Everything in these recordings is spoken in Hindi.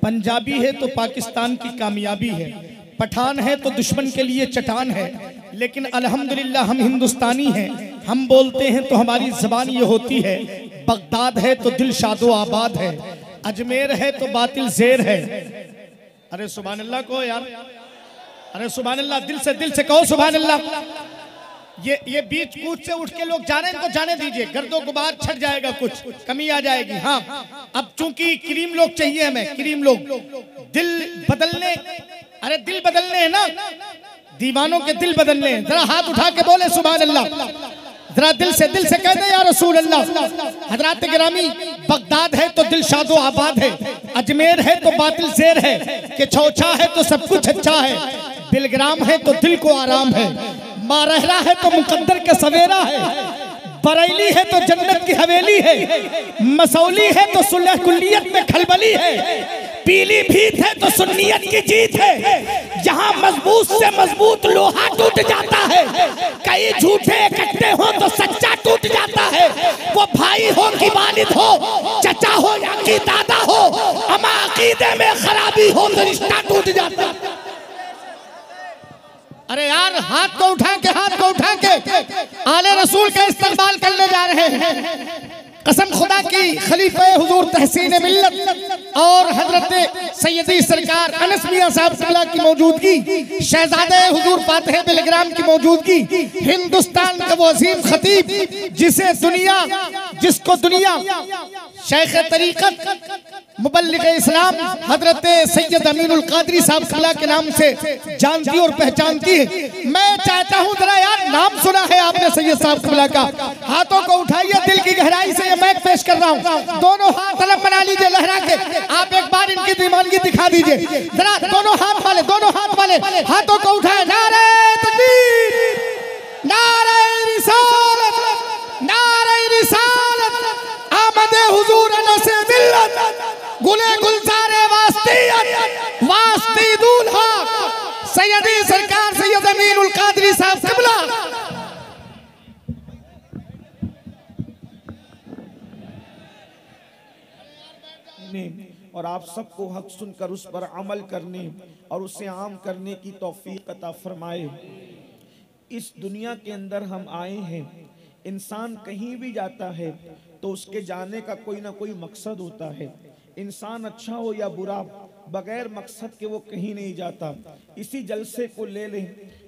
पंजाबी है तो पाकिस्तान की कामयाबी है, पठान है तो दुश्मन के लिए चट्टान है, लेकिन अल्हम्दुलिल्लाह हम हिंदुस्तानी हैं। हम बोलते हैं तो हमारी ज़बान ये होती है, बगदाद है तो दिल शादो आबाद है, अजमेर है तो बातिल ज़ेर है। अरे सुभान अल्लाह कहो यार, अरे सुभान अल्लाह, दिल से कहो सुभान अल्लाह। ये बीच कूच से उठ के लोग जा रहे हैं तो जाने दीजिए, गर्दो गुबार छट जाएगा, कुछ कमी आ जाएगी। हाँ, अब चूंकि क्रीम लोग चाहिए हमें, क्रीम लोग दिल बदलने, अरे दिल बदलने है ना, दीवानों के दिल बदलने। जरा हाथ उठा के बोले सुभान अल्लाह, जरा दिल से कह दे या रसूल अल्लाह। हजरात गिरामी, बगदाद है तो दिल शादो आबाद है, अजमेर है तो बातिल ज़ेर है, कि चौचा है तो सब कुछ अच्छा है, बिलग्राम है तो दिल को आराम है, मारहरा है तो मुकद्दर का सवेरा है, बरेली है तो जन्नत की हवेली है, मसौली है तो सुलह कुल्लियत में खलबली है, पीलीभीत है तो सुन्नियत की जीत है, जहां मजबूत से मजबूत लोहा टूट जाता है, कई झूठे इकट्ठे हो तो सच्चा टूट जाता है, वो भाई हो कि वालिद हो, चचा हो या कि दादा हो, अमा अकीदे में खराबी हो तो रिश्ता टूट जाता है। अरे यार, हाथ को उठा के आले रसूल का इस्तेमाल करने जा रहे हैं। कसम खुदा की, खलीफे हुजूर तहसीन मिल्लत और हजरत सैयदी सरकार अनस मियां साहब क़िबला की मौजूदगी, शहजादे हुजूर फातिह बिलग्राम की मौजूदगी, हिंदुस्तान का वो अजीम खतीब जिसको दुनिया शेख तरीक़त मुबल्लिग इस्लाम हजरत सैयद अमीनुल कादरी साहब क़िबला के नाम से जानती और पहचानती है। मैं चाहता हूँ जरा यार, नाम सुना है आपने सैयद साहब क़िबला का, हाथों को उठाइए, दिल की गहराई से ये मैच पेश कर रहा हूँ। दोनों हाथ अलग बना लीजिए लहरा के, आप एक बार इनकी दीवानगी दिखा दीजिए जरा। दोनों हाथ वाले हाथों को उठाए, नारे तकबीर, नारे रिसालत, नारे रिसालत, आमदे हुजूर अनस मिल्लत, गुले गुलजारे वास्तियत, वास्ती दूल्हा सैयदी सरकार सैयद अमीनुल कादरी साहब क़िबला। और आप सबको हक सुनकर उस पर अमल करने और उसे आम करने की तौफीक अता फरमाए। इस दुनिया के अंदर हम आए हैं, इंसान कहीं भी जाता है तो उसके जाने का कोई ना कोई मकसद होता है। इंसान अच्छा हो या बुरा, बगैर मकसद के वो कहीं नहीं जाता। इसी जलसे को ले लें,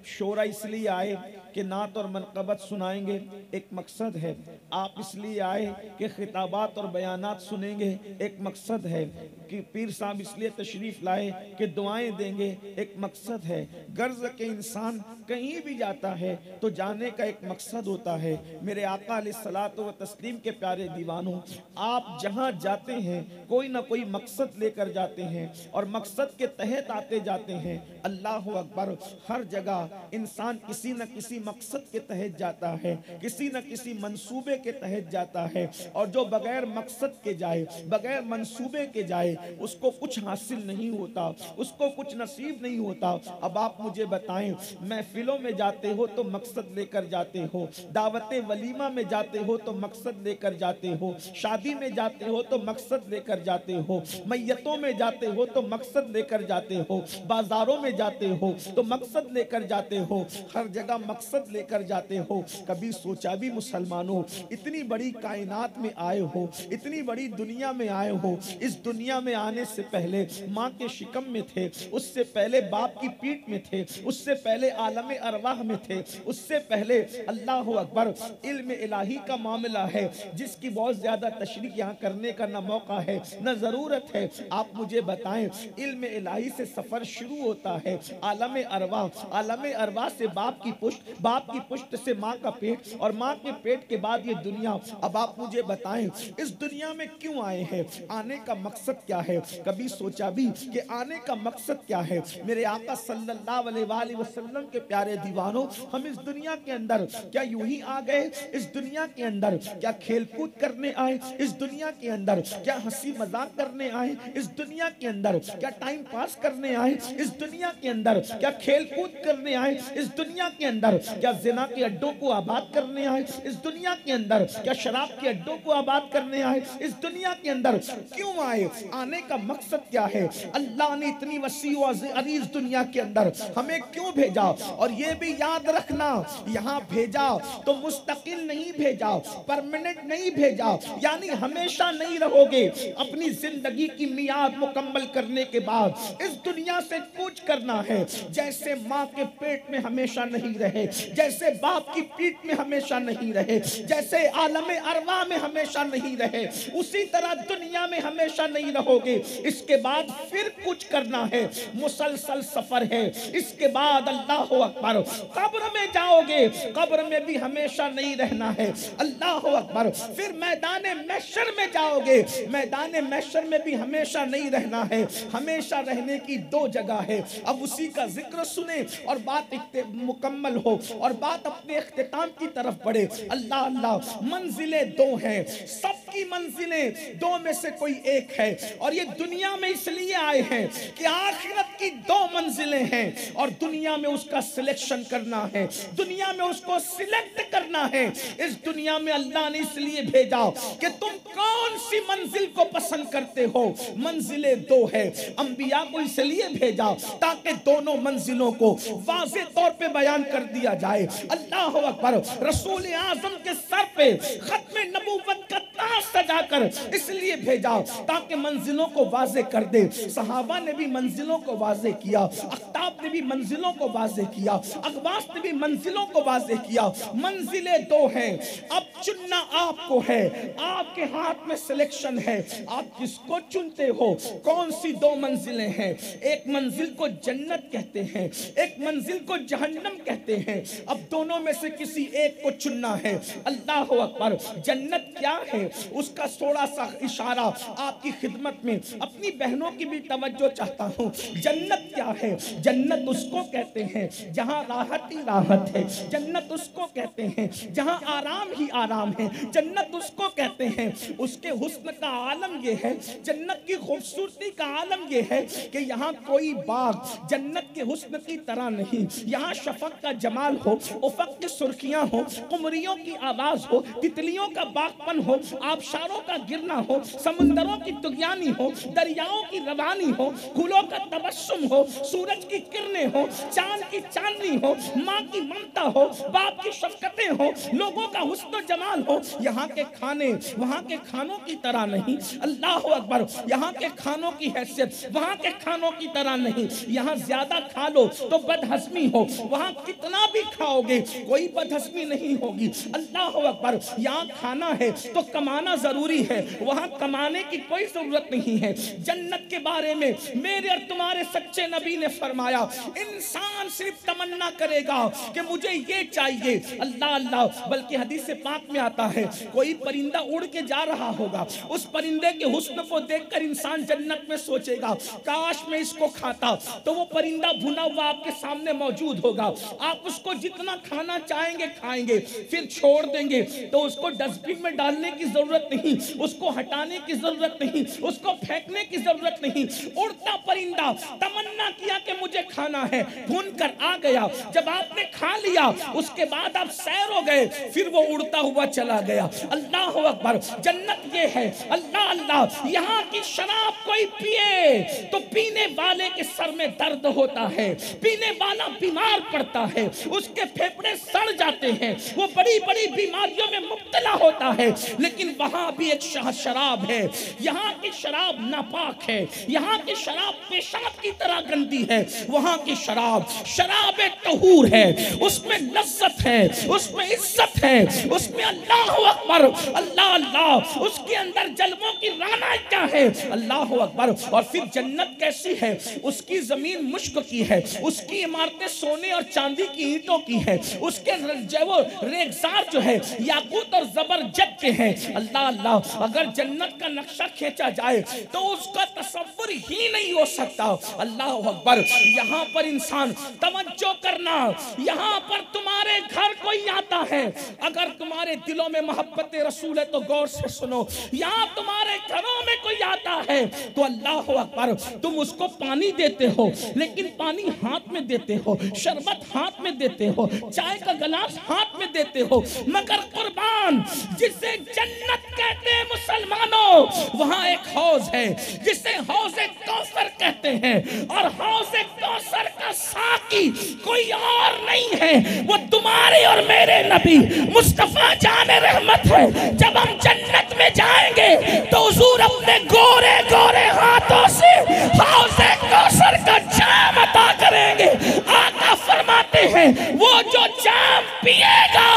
शोरा इसलिए आए कि नात और मनक़बत सुनाएंगे, एक मकसद है। आप इसलिए आए कि खिताबात और बयानात सुनेंगे, एक मकसद है। कि पीर साहब इसलिए तशरीफ़ लाए कि दुआएं देंगे, एक मकसद है। गर्ज के इंसान कहीं भी जाता है तो जाने का एक मकसद होता है। मेरे आका अलैहिस्सलातु व तस्लीम के प्यारे दीवानों, आप जहाँ जाते हैं कोई ना कोई मकसद लेकर जाते हैं और मकसद के तहत आते जाते हैं। अल्लाह अकबर, हर जगह इंसान किसी न किसी मकसद के तहत जाता है, किसी न किसी मंसूबे के तहत जाता है। और जो बगैर मकसद के जाए, बगैर मंसूबे के जाए, उसको कुछ हासिल नहीं होता, उसको कुछ नसीब नहीं होता। अब आप मुझे बताएं, महफिलों में जाते हो तो मकसद लेकर जाते हो, दावते वलीमा में जाते हो तो मकसद लेकर जाते हो, शादी में जाते हो तो मकसद लेकर जाते हो, मैयतों में जाते हो तो मकसद लेकर जाते हो, बाजारों में जाते हो तो मकसद लेकर जाते हो, हर जगह मकसद लेकर जाते हो। कभी सोचा भी मुसलमानों, इतनी बड़ी कायनात में आए हो, इतनी बड़ी दुनिया में आए हो, इस दुनिया में आने से पहले माँ के शिकम में थे, उससे पहले बाप की पीठ में थे, उससे पहले आलम अरवाह में थे, उससे पहले अल्लाह अकबर इल्म इलाही का मामला है जिसकी बहुत ज्यादा तशरीह यहाँ करने का न मौका है न जरूरत है। आप मुझे बताएं, इल्म इलाही से सफर शुरू होता है आलम अरवाह, आलम अरवाह से बाप की पुष्ट, बाप की पुष्ट से माँ का पेट और माँ के पेट के बाद ये दुनिया। अब आप मुझे बताएं, इस दुनिया में क्यों आए हैं, आने का मकसद क्या है? कभी सोचा भी कि आने का मकसद क्या है? मेरे आका सल्लल्लाहु अलैहि वसल्लम के प्यारे दीवानों, हम इस दुनिया के अंदर क्या यूं ही आ गए? इस दुनिया के अंदर क्या खेल कूद करने आए? इस दुनिया के अंदर क्या हंसी मजाक करने आए? इस दुनिया के अंदर अंदर क्या टाइम पास करने आए, इस दुनिया के अंदर क्या खेल कूद करने आए, इस दुनिया के अंदर क्या जिना के अड्डों को आबाद करने आए, इस दुनिया के अंदर क्या शराब के अड्डों को आबाद करने आए, इस दुनिया के अंदर क्यों आए, आने का मकसद क्या है, अल्लाह ने इतनी वसी व अजीज दुनिया के अंदर हमें क्यों भेजा। और ये भी याद रखना, यहाँ भेजा तो मुस्तकिल नहीं भेजा, परमानेंट नहीं भेजा, यानी हमेशा नहीं रहोगे। अपनी जिंदगी की मियाद मुकम्मल करने के बाद इस दुनिया से कूच करना है। जैसे माँ के पेट में हमेशा नहीं रहे, जैसे बाप की पीठ में हमेशा नहीं रहे, जैसे आलम अरवा में हमेशा नहीं रहे, उसी तरह दुनिया में हमेशा नहीं रहोगे। इसके बाद फिर कुछ करना है, मुसलसल सफर है। इसके बाद अल्लाह अकबर, कब्र में जाओगे, कब्र में भी हमेशा नहीं रहना है। अल्लाह अकबर, फिर मैदान महशर में जाओगे, मैदान महशर में भी हमेशा नहीं रहना है। हमेशा रहने की दो जगह है। अब उसी का जिक्र सुने और बात मुकम्मल हो और बात अपने इख्तिताम की तरफ बढ़े। अल्लाह अल्लाह, मंजिलें दो हैं, सबकी मंजिलें दो में से कोई एक है। और ये दुनिया में इसलिए आए हैं कि आखिरत की दो मंजिलें हैं और दुनिया में उसका सिलेक्शन करना है, दुनिया में उसको सिलेक्ट करना है। इस दुनिया में अल्लाह ने इसलिए भेजा कि तुम कौन सी मंजिल को पसंद करते हो। मंजिलें दो है, अंबिया को इसलिए भेजा ताकि दोनों मंजिलों को वाज़े तौर पे बयान कर दिया जाए। अल्लाह अकबर, रसूल आज़म के सर पे खत्म नबूवत का ताज सजाकर इसलिए भेजा ताकि मंजिलों को वाज़े कर दे। सहाबा ने भी मंजिलों को वाज़े किया, अख्ताब ने भी मंजिलों को वाज़े किया, अकबास ने भी मंजिलों को वाज़े किया। मंजिलें दो हैं, अब चुनना आपको है, आपके हाथ में सिलेक्शन है। आप किसको चुनते हो? कौन सी दो मंजिलें हैं? एक मंजिल को जन्नत कहते हैं, एक मंजिल को जहन्नम कहते हैं। अब दोनों में से किसी एक को चुनना है। अल्लाह अकबर, जन्नत क्या है उसका थोड़ा सा इशारा आपकी खिदमत में अपनी बहनों की भी तवज्जो चाहता हूँ। जन्नत क्या है? जन्नत उसको कहते हैं जहाँ राहत ही राहत है, जन्नत उसको कहते हैं जहाँ आराम ही आराम है, जन्नत उसको कहते हैं। उसके हुस्न का आलम ये है, जन्नत की खूबसूरती का आलम ये है कि यहाँ कोई बाग जन्नत के हुस्न की तरह नहीं, यहाँ शफक का जमाल हो, उफक की सुर्खियाँ हो, कुमरियों की आवाज हो, तितलियों का बागपन हो, आबशारों का गिरना हो, समुंदरों की तुगयानी हो, दरियाओं की रवानी हो, फूलों का तबस्सुम हो, सूरज की किरणें हो, चांद की चांदनी हो, माँ की ममता हो, बाप की शफकतें हो, लोगों का हुस्न जमाल हो। यहाँ के खाने वहाँ के खानों की तरह नहीं। अल्लाह अकबर, यहाँ के खानों की हैसियत वहाँ के खानों की तरह नहीं। यहाँ ज्यादा खा लो तो बदहजमी हो, वहाँ कितना भी खाओगे कोई बदहजमी नहीं होगी। अल्लाह अकबर, यहाँ खाना है तो कमाना जरूरी है, वहाँ कमाने की कोई जरूरत नहीं है। जन्नत के बारे में मेरे और तुम्हारे सच्चे नबी ने फरमाया, इंसान सिर्फ तमन्ना करेगा कि मुझे ये चाहिए। अल्लाह अल्लाह, बल्कि हदीस पाक में आता है कोई परिंदा उड़ के जा रहा होगा, उस परिंदे के हुस्न को देखकर इंसान जन्नत में सोचेगा काश मैं इसको खाता। तो वो परिंदा भुना हुआ आपके सामने मौजूद होगा, आप उसको जितना खाना चाहेंगे खाएंगे, फिर छोड़ देंगे। तो उसको डस्टबिन में डालने की जरूरत नहीं, उसको हटाने की जरूरत नहीं, उसको फेंकने की जरूरत नहीं। उड़ता परिंदा तमन्ना किया कि मुझे खाना है, भून कर आ गया। जब आपने खा लिया उसके बाद आप सैर हो गए, फिर वो उड़ता हुआ चला गया। अल्लाह अकबर, जन्नत ये है। अल्लाह अल्लाह, यहाँ की शराब कोई पिए तो पीने वाले के सर में दर्द होता है, पीने वाला बीमार पड़ता है, उसके फेफड़े सड़ जाते हैं, वो बड़ी बड़ी बीमारियों में मुब्तला होता है। लेकिन वहाँ भी एक शराब है, यहाँ की शराब नापाक है, यहाँ की शराब पेशाब की तरह गंदी है। वहाँ की शराब शराब तहूर है, उसमें लज्जत है, उसमें इज्जत है, उसमें अल्लाह अकबर, अल्लाह अल्लाह, उसके अंदर जलवों की राना क्या है। अल्लाह अकबर। और फिर जन्नत कैसी है? उसकी जमीन मुश्क की है, उसकी इमारतें सोने और चांदी की ईंटों की है, उसके वो रेगजार जो है याकूत और जबरजद के हैं। अल्लाह अल्लाह, अगर जन्नत का नक्शा खींचा जाए तो उसका तस्वर ही नहीं हो सकता। अल्लाह अकबर। यहाँ पर इंसान तवज्जो करना, यहाँ पर तुम्हारे घर कोई आता है, अगर तुम्हारे दिलों में मोहब्बत रसूल है तो गौर से सुनो। यहाँ तुम्हारे घरों में कोई आता है तो अल्लाह अकबर, तुम उसको पानी देते हो, लेकिन पानी हाथ में देते हो, शरबत हाथ में देते हो, चाय का गिलास हाथ में देते हो, मगर कुर्बान जिसे जन्नत कहते हैं मुसलमानों, वहां एक हौज है जिसे हौज़े कौसर कहते हैं, और हौज़े कौसर का साकी कोई और नहीं है, वो तुम्हारे और मेरे नबी मुस्तफा जाने रहमत है। जब हम जन्नत में जाएंगे तो हुजूर अपने गोरे गोरे हाथों से हौज़े कौसर का जाम अता करेंगे। आका फरमाते हैं वो जो जाम पिएगा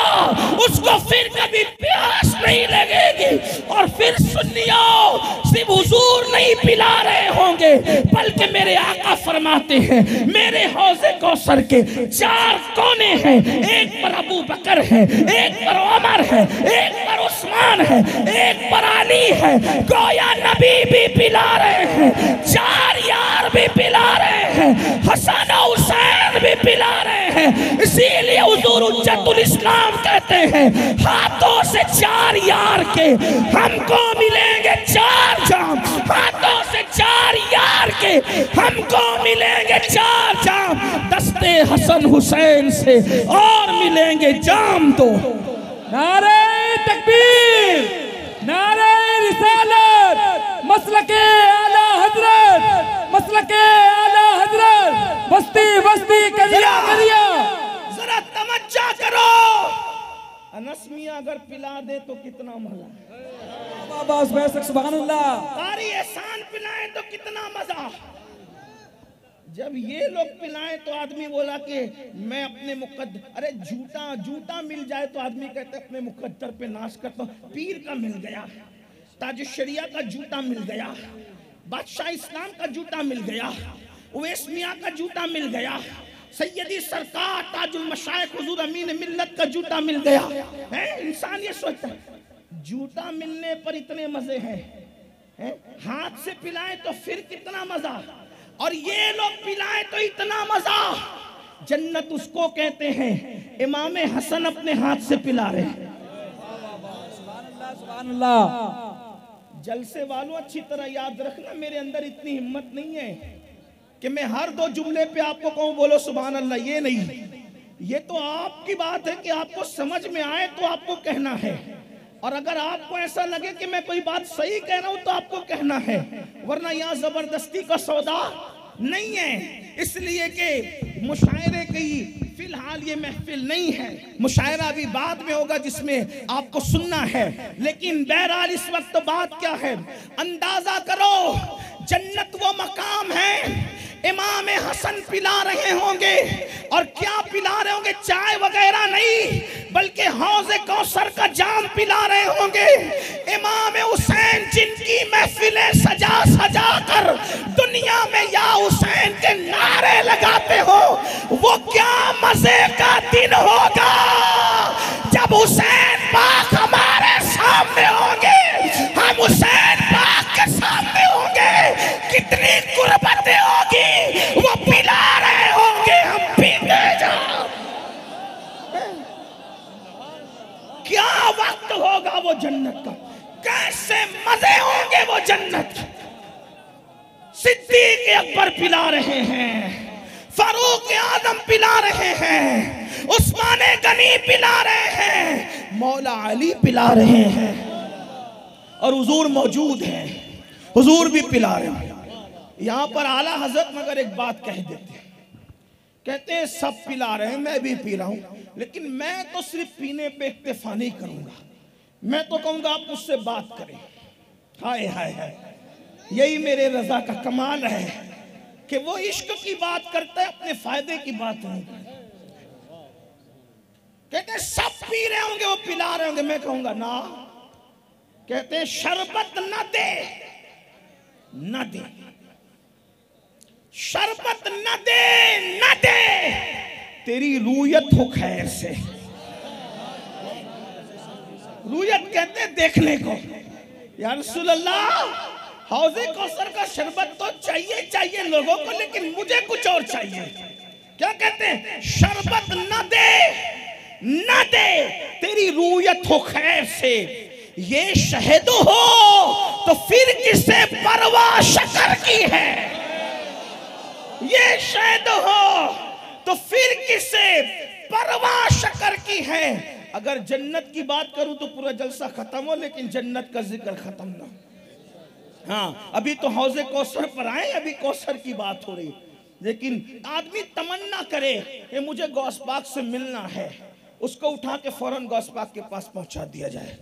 उसको फिर कभी प्यास नहीं लगेगी। और फिर सुनियो, सिर्फ हुजूर नहीं पिला रहे होंगे, बल्कि मेरे आका फरमाते हैं मेरे हौज़े कौसर के 4 कोने हैं, एक पर अबू बकर है, एक पर उमर है, एक पर उस्मान है, एक पर अली है। गोया नबी भी पिला रहे हैं, 4 यार भी पिला रहे हैं, हसन और हुसैन भी पिला रहे हैं। इसीलिए हुजूर हुज्जतुल इस्लाम कहते हैं हाथों से 4 यार के हमको मिलेंगे 4 जाम, हाथों से 4 यार के हमको मिलेंगे 4 जाम, दस्ते हसन हुसैन से और मिलेंगे जाम 2। नारे तकबीर, नारे रिसालत, मसलके आला हजरत, मसलके आला हजरत, बस्ती बस्ती करिया करिया। जरा तवज्जो करो, अनस मियां अगर पिला दे तो कितना मजा, बाबा सुभान अल्लाह, कारी एहसान पिलाए तो कितना मजा। जब ये लोग पिलाए तो आदमी बोला कि मैं अपने मुकद्दर, अरे जूता मिल जाए तो आदमी कहते अपने मुकद्दर पे नाश करता हूँ। पीर का मिल गया, ताज शरिया का जूता मिल गया, बादशाह इस्लाम का जूता मिल गया, उवैस मियां का जूता मिल गया, सैयदी सरकार ताजुल मशाइख हुजूर अमीन मिल्लत का जूता मिल गया है। इंसान ये सोचता है जूता मिलने पर इतने मजे हैं, हाथ से पिलाए तो फिर कितना मजा, और ये लोग पिलाए तो इतना मजा। जन्नत उसको कहते हैं इमाम हसन अपने हाथ से पिला रहे हैं। सुभान अल्लाह। जलसे वालों अच्छी तरह याद रखना, मेरे अंदर इतनी हिम्मत नहीं है कि मैं हर 2 जुमले पे आपको कहूं बोलो सुभान अल्लाह, ये नहीं। ये तो आपकी बात है कि आपको समझ में आए तो आपको कहना है, और अगर आपको ऐसा लगे कि मैं कोई बात सही कह रहा हूं तो आपको कहना है, वरना यहाँ जबरदस्ती का सौदा नहीं है। इसलिए कि मुशायरे की फिलहाल ये महफिल नहीं है, मुशायरा भी बाद में होगा जिसमें आपको सुनना है। लेकिन बहरहाल इस वक्त बात क्या है, अंदाजा करो जन्नत वो मकाम है, इमाम हसन पिला रहे होंगे, और क्या पिला रहे होंगे, चाय वगैरह नहीं बल्कि हौज़े कौसर का जाम पिला रहे होंगे। इमाम हुसैन जिनकी महफिलें सजा सजा कर दुनिया में या हुसैन के नारे लगाते हो, वो क्या मजे का दिन होगा जब हुसैन पाक हमारे सामने होंगे, हम हुसैन पाक के सामने होंगे, कितनी कुर्बतें होगी, वो पिला रहे होंगे, हम पीते जाओ। क्या वक्त होगा वो जन्नत का, कैसे मजे होंगे वो जन्नत। सिद्दीक अकबर पिला रहे हैं, फारूक आजम पिला रहे हैं, उस्मान गनी पिला रहे हैं, मौला अली पिला रहे हैं, और हुजूर मौजूद हैं, हुजूर भी पिला रहे हैं। यहाँ पर आला हजरत मगर एक बात कह देते हैं, कहते हैं सब पिला रहे हैं, मैं भी पी रहा हूं, लेकिन मैं तो सिर्फ पीने पे इक्तिफा नहीं करूंगा, मैं तो कहूंगा आप मुझसे बात करें। हाय हाय हाय, यही मेरे रजा का कमाल है कि वो इश्क की बात करता है, अपने फायदे की बात नहीं करता। कहते हैं सब पी रहे होंगे, वो पिला रहे होंगे, मैं कहूंगा ना। कहते हैं शरबत न दे, न दे, शरबत न दे, न दे, तेरी रूयत हो खैर से। रूयत कहते देखने को। या रसूल अल्लाह, हौज़े कौसर का शरबत तो चाहिए चाहिए लोगों को, लेकिन मुझे कुछ और चाहिए। क्या कहते हैं? शरबत न दे तेरी रूयत हो खैर से, ये शहद हो तो फिर किसे परवाह शकर की है। ये शहद हो तो फिर किसे परवाह शकर की है। अगर जन्नत की बात करूं तो पूरा जलसा खत्म हो, लेकिन जन्नत का जिक्र खत्म ना। हाँ, अभी तो हौज़े कौसर पर आए, अभी कौसर की बात हो रही। लेकिन आदमी तमन्ना करे कि मुझे गौस पाक से मिलना है, उसको उठा के फौरन गौस पाक के पास पहुंचा दिया जाए।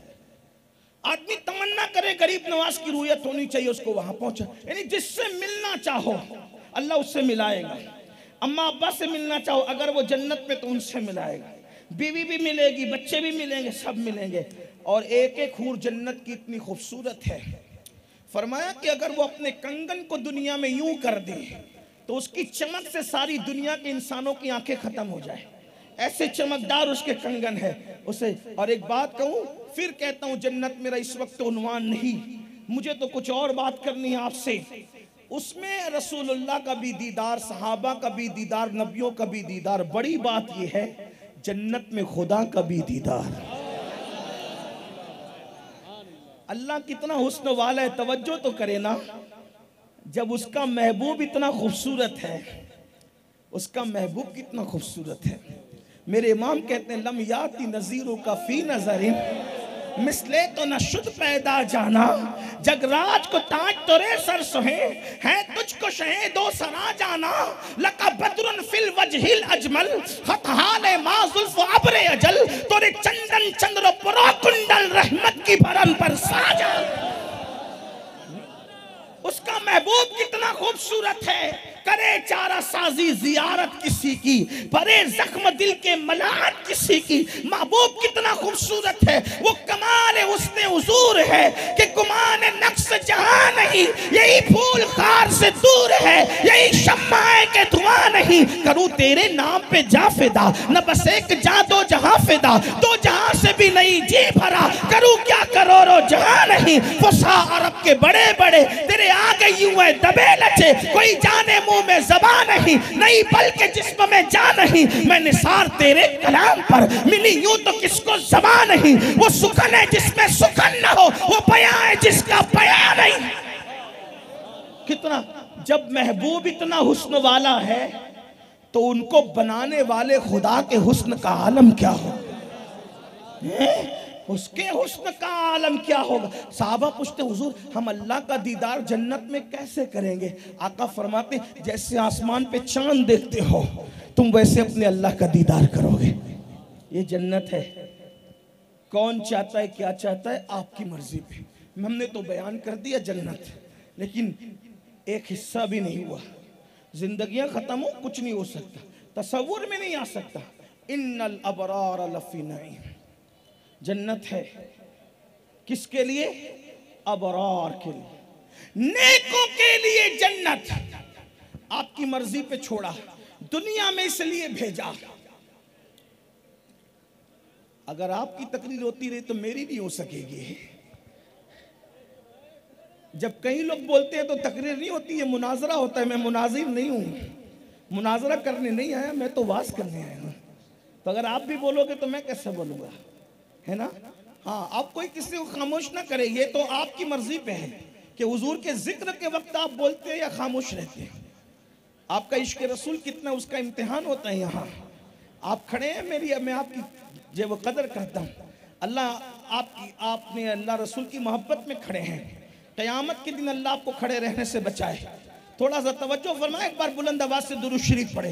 आदमी तमन्ना करे गरीब नवाज की रूयत होनी चाहिए, उसको वहां पहुंचा, यानी जिससे मिलना चाहो अल्लाह उससे मिलाएगा। अम्मा अब्बा से मिलना चाहो अगर वो जन्नत में तो उनसे मिलाएगा। बीवी भी मिलेगी, बच्चे भी मिलेंगे, सब मिलेंगे। और एक एक हूर जन्नत की इतनी खूबसूरत है, फरमाया कि अगर वो अपने कंगन को दुनिया में यूं कर दे तो उसकी चमक से सारी दुनिया के इंसानों की आंखें खत्म हो जाए, ऐसे चमकदार उसके कंगन है उसे। और एक बात कहूं, फिर कहता हूं, जन्नत मेरा इस वक्त उन्वान नहीं, मुझे तो कुछ और बात करनी है आपसे। उसमें रसूलुल्लाह का भी दीदार, सहाबा का भी दीदार, नबियों का भी दीदार। बड़ी बात यह है जन्नत में खुदा का भी दीदार। अल्लाह कितना हुस्न वाला है, तवज्जो तो करे ना। जब उसका महबूब इतना खूबसूरत है, उसका महबूब कितना खूबसूरत है। मेरे इमाम कहते हैं, लम याती नज़ीरों का फी नज़रिन मिसले तो न शुद्ध पैदा जाना, जगराज को ताज तोरे सर सोहे है, तुझको शहे दो सरा जाना। लका बदरुन फिल वजहिल अजमल खतहाले माजुल्फ अब्रे अजल, तोरे चंदन चंद्र परो कुंडल रहमत की भरन पर साजा। उसका महबूब कितना खूबसूरत है, करे चारा साजी जियारत किसी की, भरे जख्म दिल के मलाहत किसी की। महबूब कितना खूबसूरत है, वो कमाल उसने हुजूर है कि गुमान नक्श जहां नहीं, यही फूल खार से दूर है, यही शम्मा है कि धुआं नहीं। करूं तेरे नाम पे जा फिदा, न बस एक जा दो जहां फिदा, दो जहां से भी नहीं जी भरा, करूं क्या करोड़ों जहां नहीं। फुसा अरब के बड़े बड़े तेरे आगे यूं है दबे लचे, कोई जाने मुंह में ज़बान नहीं बल्कि जिस्म में जान नहीं। मैं निसार तेरे कलाम पर मिली यूं तो किसको ज़बान नहीं। वो सुखन है जिसमें सुखन न हो, वो बयां है जिसका बयां नहीं। कितना, जब महबूब इतना हुस्न वाला है तो उनको बनाने वाले खुदा के हुस्न का आलम क्या हो, उसके हुस्न का आलम क्या होगा। साहबा पूछते, हुजूर हम अल्लाह का दीदार जन्नत में कैसे करेंगे। आका फरमाते, जैसे आसमान पे चांद देखते हो तुम वैसे अपने अल्लाह का दीदार करोगे। ये जन्नत है। कौन चाहता है, क्या चाहता है, आपकी मर्जी पे। हमने तो बयान कर दिया जन्नत, लेकिन एक हिस्सा भी नहीं हुआ। जिंदगियां खत्म हो, कुछ नहीं हो सकता, तसव्वुर में नहीं आ सकता। इन्नल अबरार लफी नईम, जन्नत है किसके लिए? अबरार के लिए, नेकों के लिए जन्नत। आपकी मर्जी पे छोड़ा, दुनिया में इसलिए भेजा। अगर आपकी तकरीर होती रही तो मेरी नहीं हो सकेगी। जब कई लोग बोलते हैं तो तकरीर नहीं होती है, मुनाजरा होता है। मैं मुनाजिर नहीं हूं, मुनाजरा करने नहीं आया, मैं तो वाज करने आया हूं। तो अगर आप भी बोलोगे तो मैं कैसे बोलूंगा, है ना। हाँ, आप कोई किसी को खामोश ना करे, ये तो आपकी मर्जी पे है कि हुजूर के जिक्र के वक्त आप बोलते हैं या खामोश रहते हैं। आपका इश्क रसूल कितना, उसका इम्तिहान होता है। यहाँ आप खड़े हैं, मैं आपकी जो वो कदर करता हूँ। आपने अल्लाह रसूल की मोहब्बत में खड़े हैं। क़यामत के दिन अल्लाह आपको खड़े रहने से बचाए। थोड़ा सा तवज्जो फरमाए, एक बार बुलंद आवाज से दुरूद शरीफ पढ़े।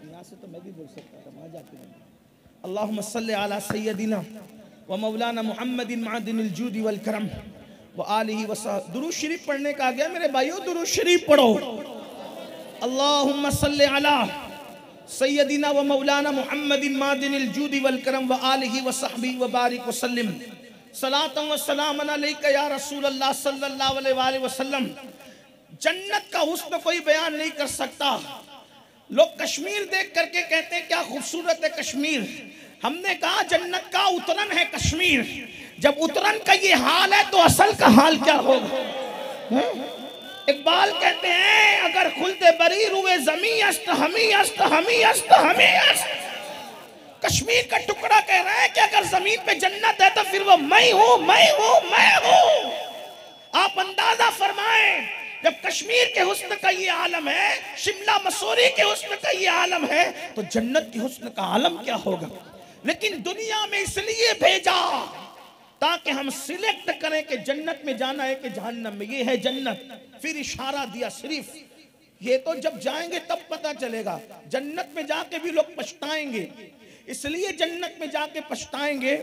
यहाँ से तो मैं भी बोल सकता था, वहाँ जाके अल्लाहुम्मा सल्ली अला सय्यदिना व मौलाना मुहम्मदिन मादिनिल जूदी वल करम व आलिहि व सह। दुरूद शरीफ पढ़ने का आ गया मेरे भाइयों, दुरूद शरीफ पढ़ो। अल्लाहुम्मा सल्ली अला सय्यदिना व मौलाना मुहम्मदिन मादिनिल जूदी वल करम व आलिहि व सहबी व बारिक व सल्लिम सलातन व सलामन अलैका या रसूल अल्लाह सल्लल्लाहु अलैहि वसल्लम। जन्नत का हुस्न कोई बयान नहीं कर सकता। लोग कश्मीर देख करके कहते हैं क्या खूबसूरत है कश्मीर। हमने कहा जन्नत का उतरन है कश्मीर, जब उतरन का ये हाल है तो असल का हाल क्या होगा? इकबाल कहते हैं अगर खुलते बरी रुए जमी अस्त हमी अस्त हमी अस्त हमी अस्त। कश्मीर का टुकड़ा कह रहा है कि अगर जमीन पे जन्नत है तो फिर वो मैं हूं मैं हूं मैं हूं। आप अंदाजा फरमाएं जब कश्मीर के हुस्न का ये आलम है, शिमला मसूरी के हुस्न का ये आलम है, तो जन्नत के हुस्न का आलम क्या होगा? लेकिन दुनिया में इसलिए भेजा ताकि हम सिलेक्ट करें कि जन्नत में जाना है कि जहन्नम में। ये है जन्नत। फिर इशारा दिया सिर्फ, ये तो जब जाएंगे तब पता चलेगा। जन्नत में जाके भी लोग पछताएंगे, इसलिए जन्नत में जाके पछताएंगे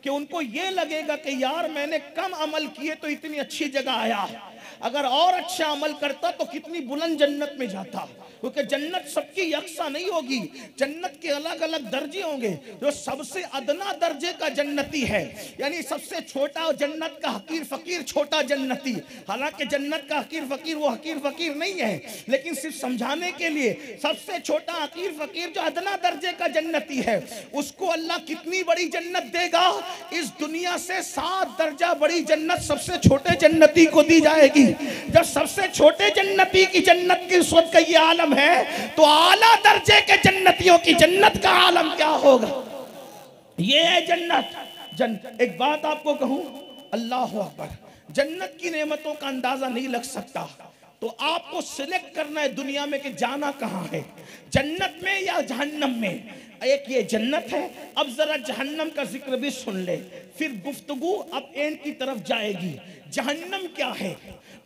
कि उनको ये लगेगा कि यार मैंने कम अमल किए तो इतनी अच्छी जगह आया, अगर और अच्छा अमल करता तो कितनी बुलंद जन्नत में जाता। क्योंकि जन्नत सबकी यकसा नहीं होगी, जन्नत के अलग अलग दर्जे होंगे। जो सबसे अदना दर्जे का जन्नती है, यानी सबसे छोटा जन्नत का हकीर फकीर छोटा जन्नती, हालांकि जन्नत का हकीर फकीर वो हकीर फकीर नहीं है, लेकिन सिर्फ समझाने के लिए सबसे छोटा हकीर फकीर जो अदना दर्जे का जन्नती है, उसको अल्लाह कितनी बड़ी जन्नत देगा? इस दुनिया से 7 दर्जा बड़ी जन्नत सबसे छोटे जन्नती को दी जाएगी। जब सबसे छोटे जन्नती की जन्नत की उस वक्त का ये आलम है, तो आला दर्जे के जन्नतियों की जन्नत का आलम क्या होगा? ये है जन्नत। एक बात आपको कहूं, अल्लाह अकबर, जन्नत की नेमतों का अंदाजा नहीं लग सकता। तो आपको सिलेक्ट करना है दुनिया में कि जाना कहां है, जन्नत में या जहन्नम में। एक ये जन्नत है, अब जरा जहन्नम का जिक्र भी सुन ले, फिर गुफ्तगू अब एंड की तरफ जाएगी। जहन्नम क्या है?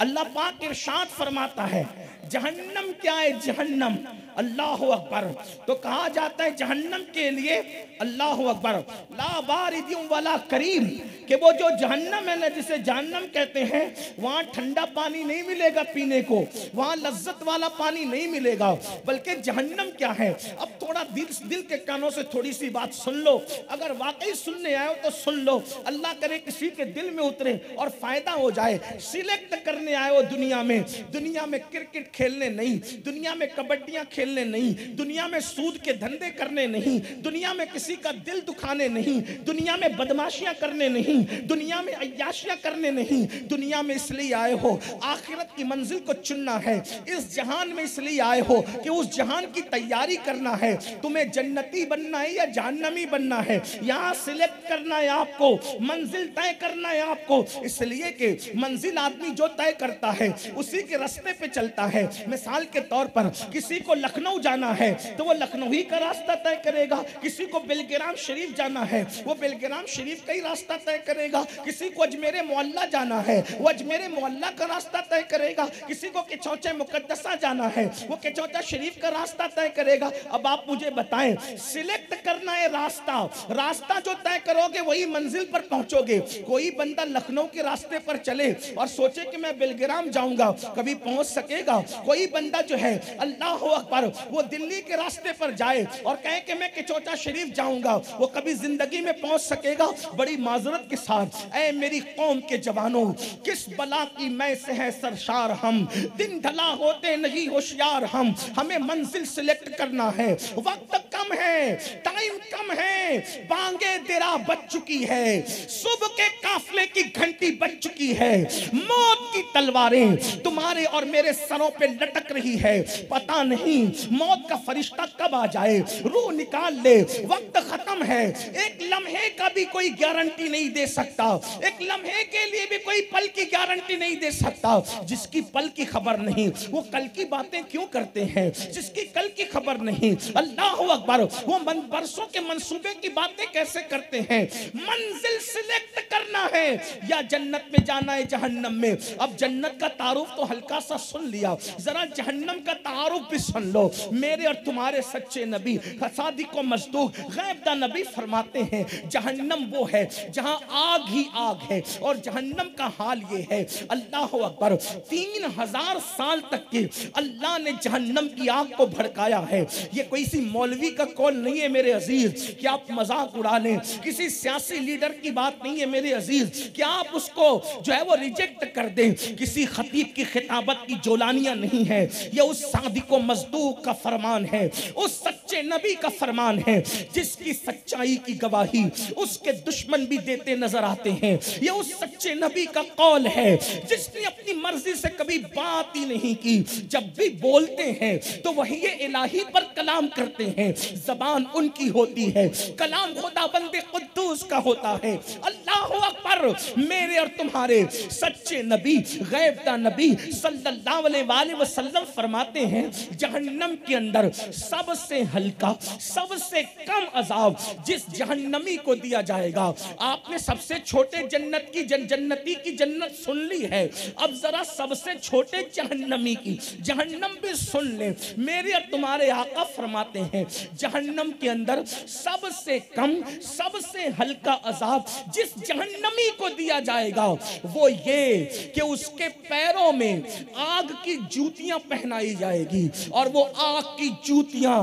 अल्लाह पाक इरशाद फरमाता है जहन्नम क्या है? जहन्नम, अल्लाह अकबर। तो कहा जाता है जहन्नम के लिए, अल्लाह अकबर, ला बारिदिन वला करीम, कि वो जो जहन्नम है ना, जिसे जहन्नम कहते हैं, वहाँ ठंडा पानी नहीं मिलेगा पीने को, वहाँ लज्जत वाला पानी नहीं मिलेगा। बल्कि जहन्नम क्या है, अब थोड़ा दिल के कानों से थोड़ी सी बात सुन लो। अगर वाकई सुनने आए हो तो सुन लो, अल्लाह करे किसी के दिल में उतरे और फायदा हो जाए। सिलेक्ट करने आए हो दुनिया में क्रिकेट खेलने नहीं, दुनिया में कबड्डियां खेलने नहीं, दुनिया में सूद के धंधे करने नहीं, दुनिया में किसी का दिल दुखाने नहीं, दुनिया में बदमाशियां करने नहीं, दुनिया में अय्याशियां करने नहीं। दुनिया में इसलिए आए हो आखिरत की मंजिल को चुनना है। इस जहान में इसलिए आए हो कि उस जहान की तैयारी करना है। तुम्हें जन्नती बनना है या जहन्नमी बनना है, यहाँ सिलेक्ट करना है आपको, मंजिल तय करना है आपको। इसलिए कि मंजिल आदमी जो तय करता है उसी के रास्ते पे चलता है। मिसाल के तौर पर किसी को लखनऊ जाना है तो वो लखनऊ ही का रास्ता तय करेगा, किसी को बेलग्राम शरीफ जाना है वो बेलग्राम शरीफ का ही रास्ता तय करेगा, किसी को अजमेर मोहल्ला जाना है वो अजमेर मोहल्ला का रास्ता तय करेगा, किसी को केचौचा मुकद्दसा जाना है वो केचौचा शरीफ का रास्ता तय करेगा। अब आप मुझे बताएं, सिलेक्ट करना है रास्ता, रास्ता जो तय करोगे वही मंजिल पर पहुंचोगे। कोई बंदा लखनऊ के रास्ते पर चले और सोचे कि मैं बेलग्राम जाऊंगा, कभी पहुंच सकेगा? कोई बंदा जो है अल्लाह अकबर वो दिल्ली के रास्ते पर जाए और कहे कि मैं केचौचा शरीफ जाऊंगा, वो कभी जिंदगी में पहुंच सकेगा? बड़ी माजरत के साथ, ऐ मेरी कौम के जवानों, किस बला की मैं से है सरशार हम, दिन ढला होते नहीं होशियार हम। हमें मंजिल सिलेक्ट करना है, वक्त कम है, टाइम कम है, बांगे तेरा बज चुकी है, सुबह के काफले की घंटी बज चुकी है, मौत की तलवारें तुम्हारे और मेरे सरों पे लटक रही है। पता नहीं मौत का फरिश्ता कब आ जाए, रूह निकाल ले, वक्त खत्म है। एक लम्हे का भी कोई गारंटी नहीं दे सकता, एक लम्हे के लिए भी कोई पल की गारंटी नहीं दे सकता। जिसकी पल की खबर नहीं वो कल की बातें क्यों करते हैं? जिसकी कल की खबर नहीं, अल्लाह अकबर, वो बरसों के मंसूबे की बातें कैसे करते हैं? मंजिल सिलेक्ट करना है, या जन्नत में जाना है जहन्नम में। अब जन्नत का तारुफ तो हल्का सा सुन लिया, जरा जहन्नम का तारुफ भी सुन लो। मेरे और तुम्हारे सच्चे नबी सादिक व मस्दूक गैबदा नबी फरमाते हैं जहन्नम वो है जहां आग ही आग है, और जहन्नम का हाल ये है, अल्लाह अकबर, 3000 साल तक के अल्लाह ने जहन्नम की आग को भड़काया है। ये कोई सी मौलवी का कौल नहीं है मेरे अजीज कि आप मजाक उड़ा लें, किसी सियासी लीडर की बात नहीं है मेरे अजीज कि आप उसको जो है वो रिजेक्ट कर दें। किसी खतीब की खिताबत की जोलानियां नहीं है, ये उस सादिको मजदूक का फरमान है, उस सच्चे नबी का फरमान है जिसकी सच्चाई की गवाही उसके दुश्मन भी देते नजर आते हैं। ये उस सच्चे नबी का कौल है जिसने अपनी मर्जी से कभी बात ही नहीं की। जब भी बोलते हैं तो वही ये इलाही पर कलाम करते हैं, जबान उनकी होती है, कलाम खुदाबंद कुद्दूस का होता है। अल्लाह अकबर। मेरे और तुम्हारे सच्चे नबी गैबदा नबी सल्लल्लाहु अलैहि वसल्लम फरमाते हैं जहन्नम के अंदर सबसे हल्का सबसे कम अजाब जिस जहन्नमी को दिया जाएगा। आपने सबसे छोटे जन्नत की जन्नती की जन्नत सुन ली है, अब जरा सबसे छोटे जहन्नमी की जहन्नम भी सुन ले। मेरे और तुम्हारे आका फरमाते हैं जहन्नम के अंदर सबसे कम सबसे हल्का अजाब जिस जहन्नमी को दिया जाएगा वो ये कि उसके पैरों में आग की जूतियां पहनाई जाएगी, और वो आग की जूतियां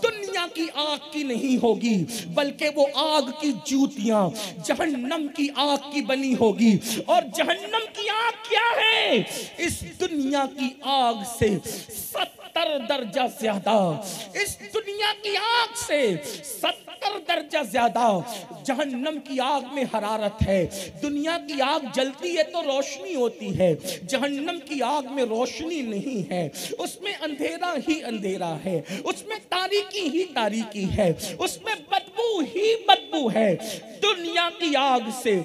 दुनिया की आग की नहीं होगी, बल्कि वो आग की जूतियां जहन्नम की आग की बनी होगी। और जहन्नम की आग क्या है? इस दुनिया की आग से 70 दर्जा ज्यादा, इस दुनिया की आग से 70 दर्जा ज्यादा जहन्नम की आग में हरारत है। दुनिया की आग जलती है तो रोशनी होती है, जहन्नम की आग में रोशनी नहीं है, उसमें अंधेरा ही अंधेरा है, उसमें तारीकी ही तारीकी है, उसमें बदबू ही बदबू है। दुनिया की आग से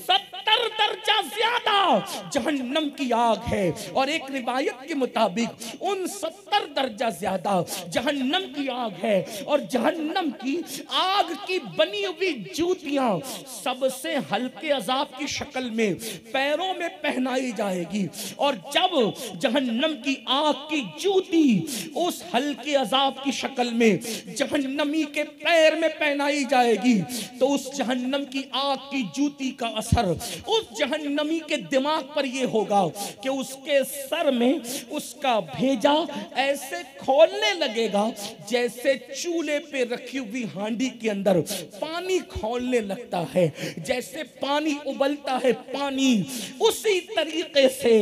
70 दर्जा ज्यादा जहन्नम की आग है। और एक रिवायत के मुताबिक उन 70 दर्जा ज्यादा जहन्नम की आग है, और जहन्नम की आग की बनी हुई जूतियां सबसे हल्के अजाब की शक्ल में पैरों में पहनाई जाएगी। और जब जहन्नम की आग की जूती उस हल्के अजाब की शक्ल में जहन्नमी के पैर में पहनाई जाएगी तो उस जहन्नम की आग की जूती का असर उस जहन्नमी के दिमाग पर यह होगा कि उसके सर में उसका भेजा ऐसे खोलने लगेगा जैसे चूल्हे पे रखी हुई हांडी के अंदर पानी खोलने लगता है, जैसे पानी उबलता है पानी, उसी तरीके से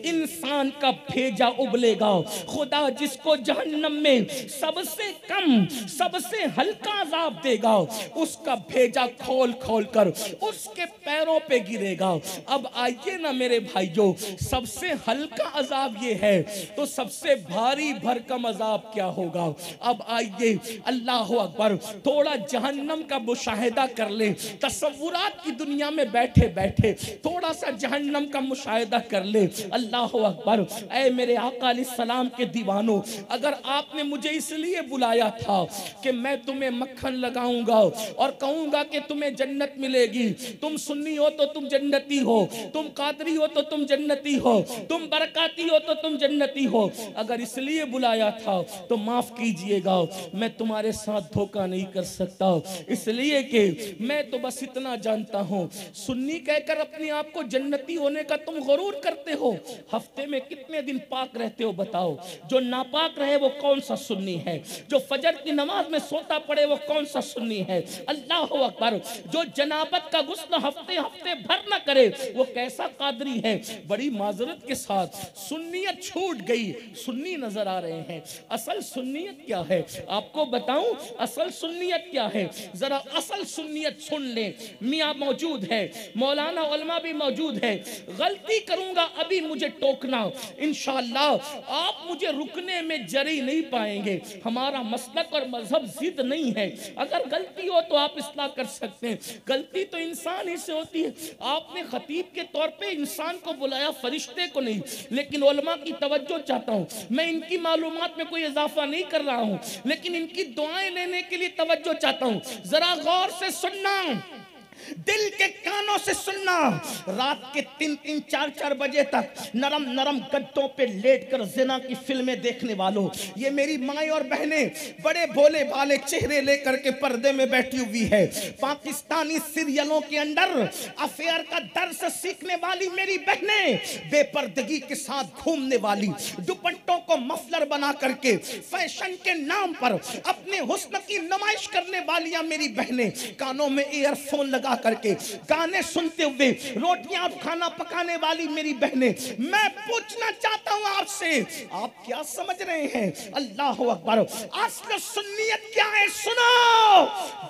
इंसान का भेजा उबलेगा। खुदा जिसको जहन्नम में सबसे कम सबसे हल्का अजाब देगा उसका भेजा खोल खोल कर उसके पैरों पे गिरेगा। अब आइए ना मेरे भाइयों, सबसे हल्का अजाब ये है तो सबसे भारी भरकम अजाब क्या होगा? अब आइए अल्लाह अकबर, थोड़ा जहन्नम का मुशाहिदा कर ले। तसव्वुरात की दुनिया में बैठे बैठे थोड़ा सा जहन्नम का मुशाहिदा कर ले। अल्लाह अकबर। ऐ मेरे आका अलैहिस्सलाम के दीवानों, अगर आपने मुझे इसलिए बुलाया था कि मैं तुम्हें मक्खन लगाऊंगा और कहूंगा कि तुम्हें जन्नत मिलेगी, तुम सुन्नी हो तो तुम जन्नती हो, तुम कादरी हो तो तुम जन्नती हो, तुम बरकाती हो तो तुम जन्नती हो, अगर इसलिए बुलाया था तो माफ कीजिएगा, मैं तुम्हारे साथ धोखा नहीं कर सकता, इसलिए कि मैं तो बस इतना जानता हूं। सुन्नी कहकर अपने आप को जन्नती होने का तुम गुरूर करते हो। हफ्ते में कितने दिन पाक रहते हो बताओ? जो नापाक रहे वो कौन सा सुन्नी है? जो फजर की नमाज में सोता पड़े वो कौन सा सुन्नी है? अल्लाह अकबर। जो जनाबत का गुस्ल हफ्ते हफ्ते भर न करे वो कैसा कादरी है? बड़ी माजरत के साथ सुन्नियत छूट गई, सुन्नी नजर आ रहे हैं। असल सुन्नियत क्या है आपको बताऊं? असल सुन्नियत क्या है? जरा असल सुन्नियत सुन ले। मियाँ मौजूद है, मौलाना उलमा भी मौजूद है। गलती करूंगा अभी मुझे टोकना, इंशाअल्लाह आप मुझे रुकने में जरी नहीं पाएंगे। हमारा मसलक और मजहब जिद नहीं है, अगर गलती हो तो आप इस्लाह कर सकते हैं। गलती तो इंसान ही से होती है। आपने खतीब के तौर पे इंसान को बुलाया, फरिश्ते को नहीं। लेकिन उलमा की तवज्जो चाहता हूँ, मैं इनकी मालूमात में कोई इजाफा नहीं कर रहा हूँ, लेकिन इनकी दुआएं लेने के लिए तवज्जो चाहता हूँ। जरा गौर से सुनना, दिल के कानों से सुनना। रात के 3-3, 4-4 बजे तक नरम नरम गद्दों पे लेटकर जिना की फिल्में देखने वालों, ये मेरी माएं और बहनें बड़े भोले भाले चेहरे लेकर के पर्दे में बैठी हुई है। पाकिस्तानी सीरियलों के अंदर अफेयर का दर्स सीखने वाली मेरी बहनें, बेपर्दगी के साथ घूमने वाली, दुपट्टों को मफलर बना करके फैशन के नाम पर अपने हुस्न की नुमाइश करने वालियां मेरी बहनें, कानों में ईयरफोन लगा लगा करके गाने सुनते हुए रोटियां खाना पकाने वाली मेरी बहनें, मैं पूछना चाहता हूं आपसे, आप क्या समझ रहे हैं? अल्लाह अकबर। असल सुन्नियत क्या है? सुनो,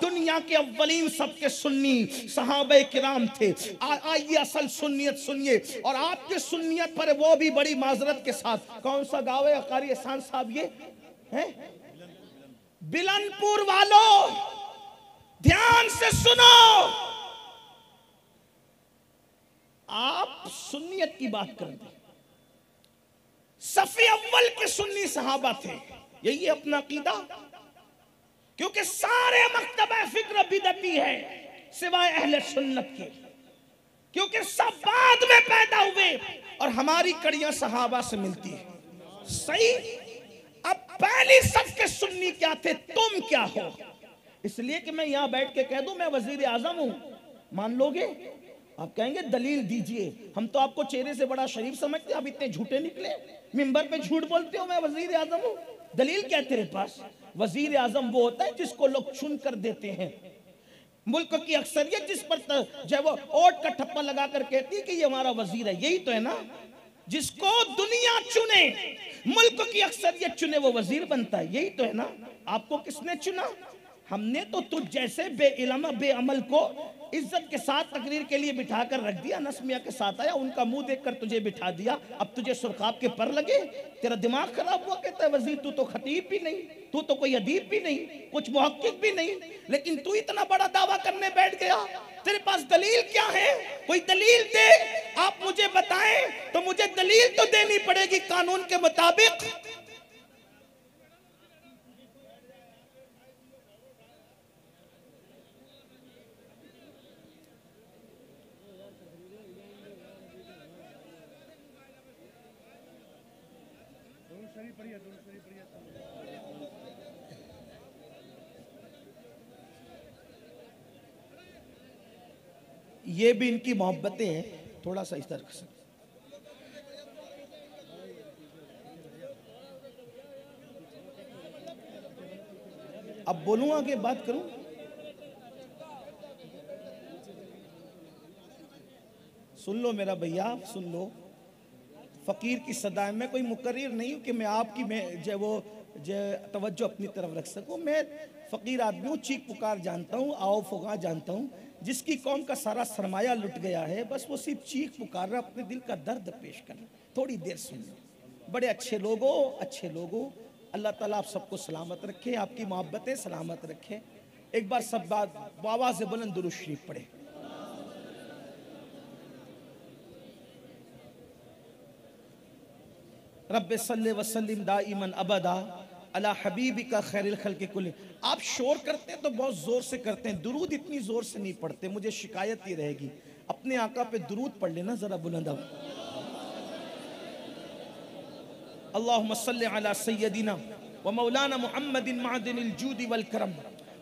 दुनिया के अव्वलीन सबके सुन्नी सहाबे किराम थे। आइए असल सुन्नियत सुनिए। और आपके सुन्नियत पर वो भी बड़ी माजरत के साथ, कौन सा गाँव है कारी एहसान साहब? ये है बिलनपुर वालों, ध्यान से सुनो। आप सुन्नियत की बात कर रहे, सफ़े अव्वल के सुन्नी सहाबा थे, यही है अपना अकीदा। क्योंकि सारे मकतबा फिक्र बिदती है सिवाय अहले सुन्नत के, क्योंकि सब बाद में पैदा हुए और हमारी कड़ियां सहाबा से मिलती है। सही। अब पहली सफ के सुन्नी क्या थे, तुम क्या हो? इसलिए कि मैं यहां बैठ के कह दूं मैं वजीर आजम हूं, मान लोगे? आप कहेंगे दलील दीजिए। हम तो आपको चेहरे से बड़ा शरीफ समझते हैं, आप इतने झूठे निकले, मिंबर पे झूठ बोलते हो मैं वजीर आजम हूं। दलील क्या है तेरे पास? वजीर आजम वो होता है जिसको लोग चुन कर देते हैं। मुल्क की अक्सरियत जिस पर जब वो ओट का ठप्पा लगा कर कहती है कि ये हमारा वजीर है, यही तो है ना। जिसको दुनिया चुने, मुल्क की अक्सरियत चुने, वो वजीर बनता है, यही तो है ना। आपको किसने चुना? हमने तो तुझ जैसे बेइल्म बेअमल को इज्जत के साथ तकरीर के लिए बिठा कर रख दिया। नस्मिया के साथ आया, उनका मुंह देखकर तुझे बिठा दिया। अब तुझे सुरखाब के पर लगे, तेरा दिमाग खराब हुआ। कहता है वजीर तू तो खतीब भी नहीं, तू तो कोई अदीब भी नहीं, कुछ मुहक्किक भी नहीं, लेकिन तू इतना बड़ा दावा करने बैठ गया। तेरे पास दलील क्या है? कोई दलील दे। आप मुझे बताएं तो मुझे दलील तो देनी पड़ेगी कानून के मुताबिक। ये भी इनकी मोहब्बतें हैं, थोड़ा सा इस तरह से। अब बोलूं आगे बात करूं? सुन लो मेरा भैया, सुन लो। फकीर की सदाएं, मैं कोई मुकर्रिर नहीं हूं कि मैं आपकी तवज्जो अपनी तरफ रख सकूं। मैं फकीर आदमी हूं, चीख पुकार जानता हूं, आओ फुगा जानता हूं। जिसकी कौम का सारा सरमाया लुट गया है, बस वो सिर्फ चीख पुकार रहा, अपने दिल का दर्द पेश कर रहा। थोड़ी देर सुन लो। बड़े अच्छे लोगों, अच्छे लोगों, अल्लाह ताला आप सबको सलामत रखे, आपकी मोहब्बतें सलामत रखे। एक बार सब बात आवाज़ से बुलंद दुरूद शरीफ पढ़े। रब्बे सल्ले वसल्लिम दाइमन अबदा अला हबीबिका खैरिल खल्क़ि कुल्ली। आप शोर करते हैं तो बहुत जोर से करते हैं, दुरूद इतनी जोर से नहीं पढ़ते। मुझे शिकायत ये रहेगी, अपने आका पे दुरूद पढ़ लेना जरा बुलंद। अल्लाहुम्मा सल्ली अला सय्यदिना व मौलाना मुहम्मदिन मादिनिल जूदी वल करम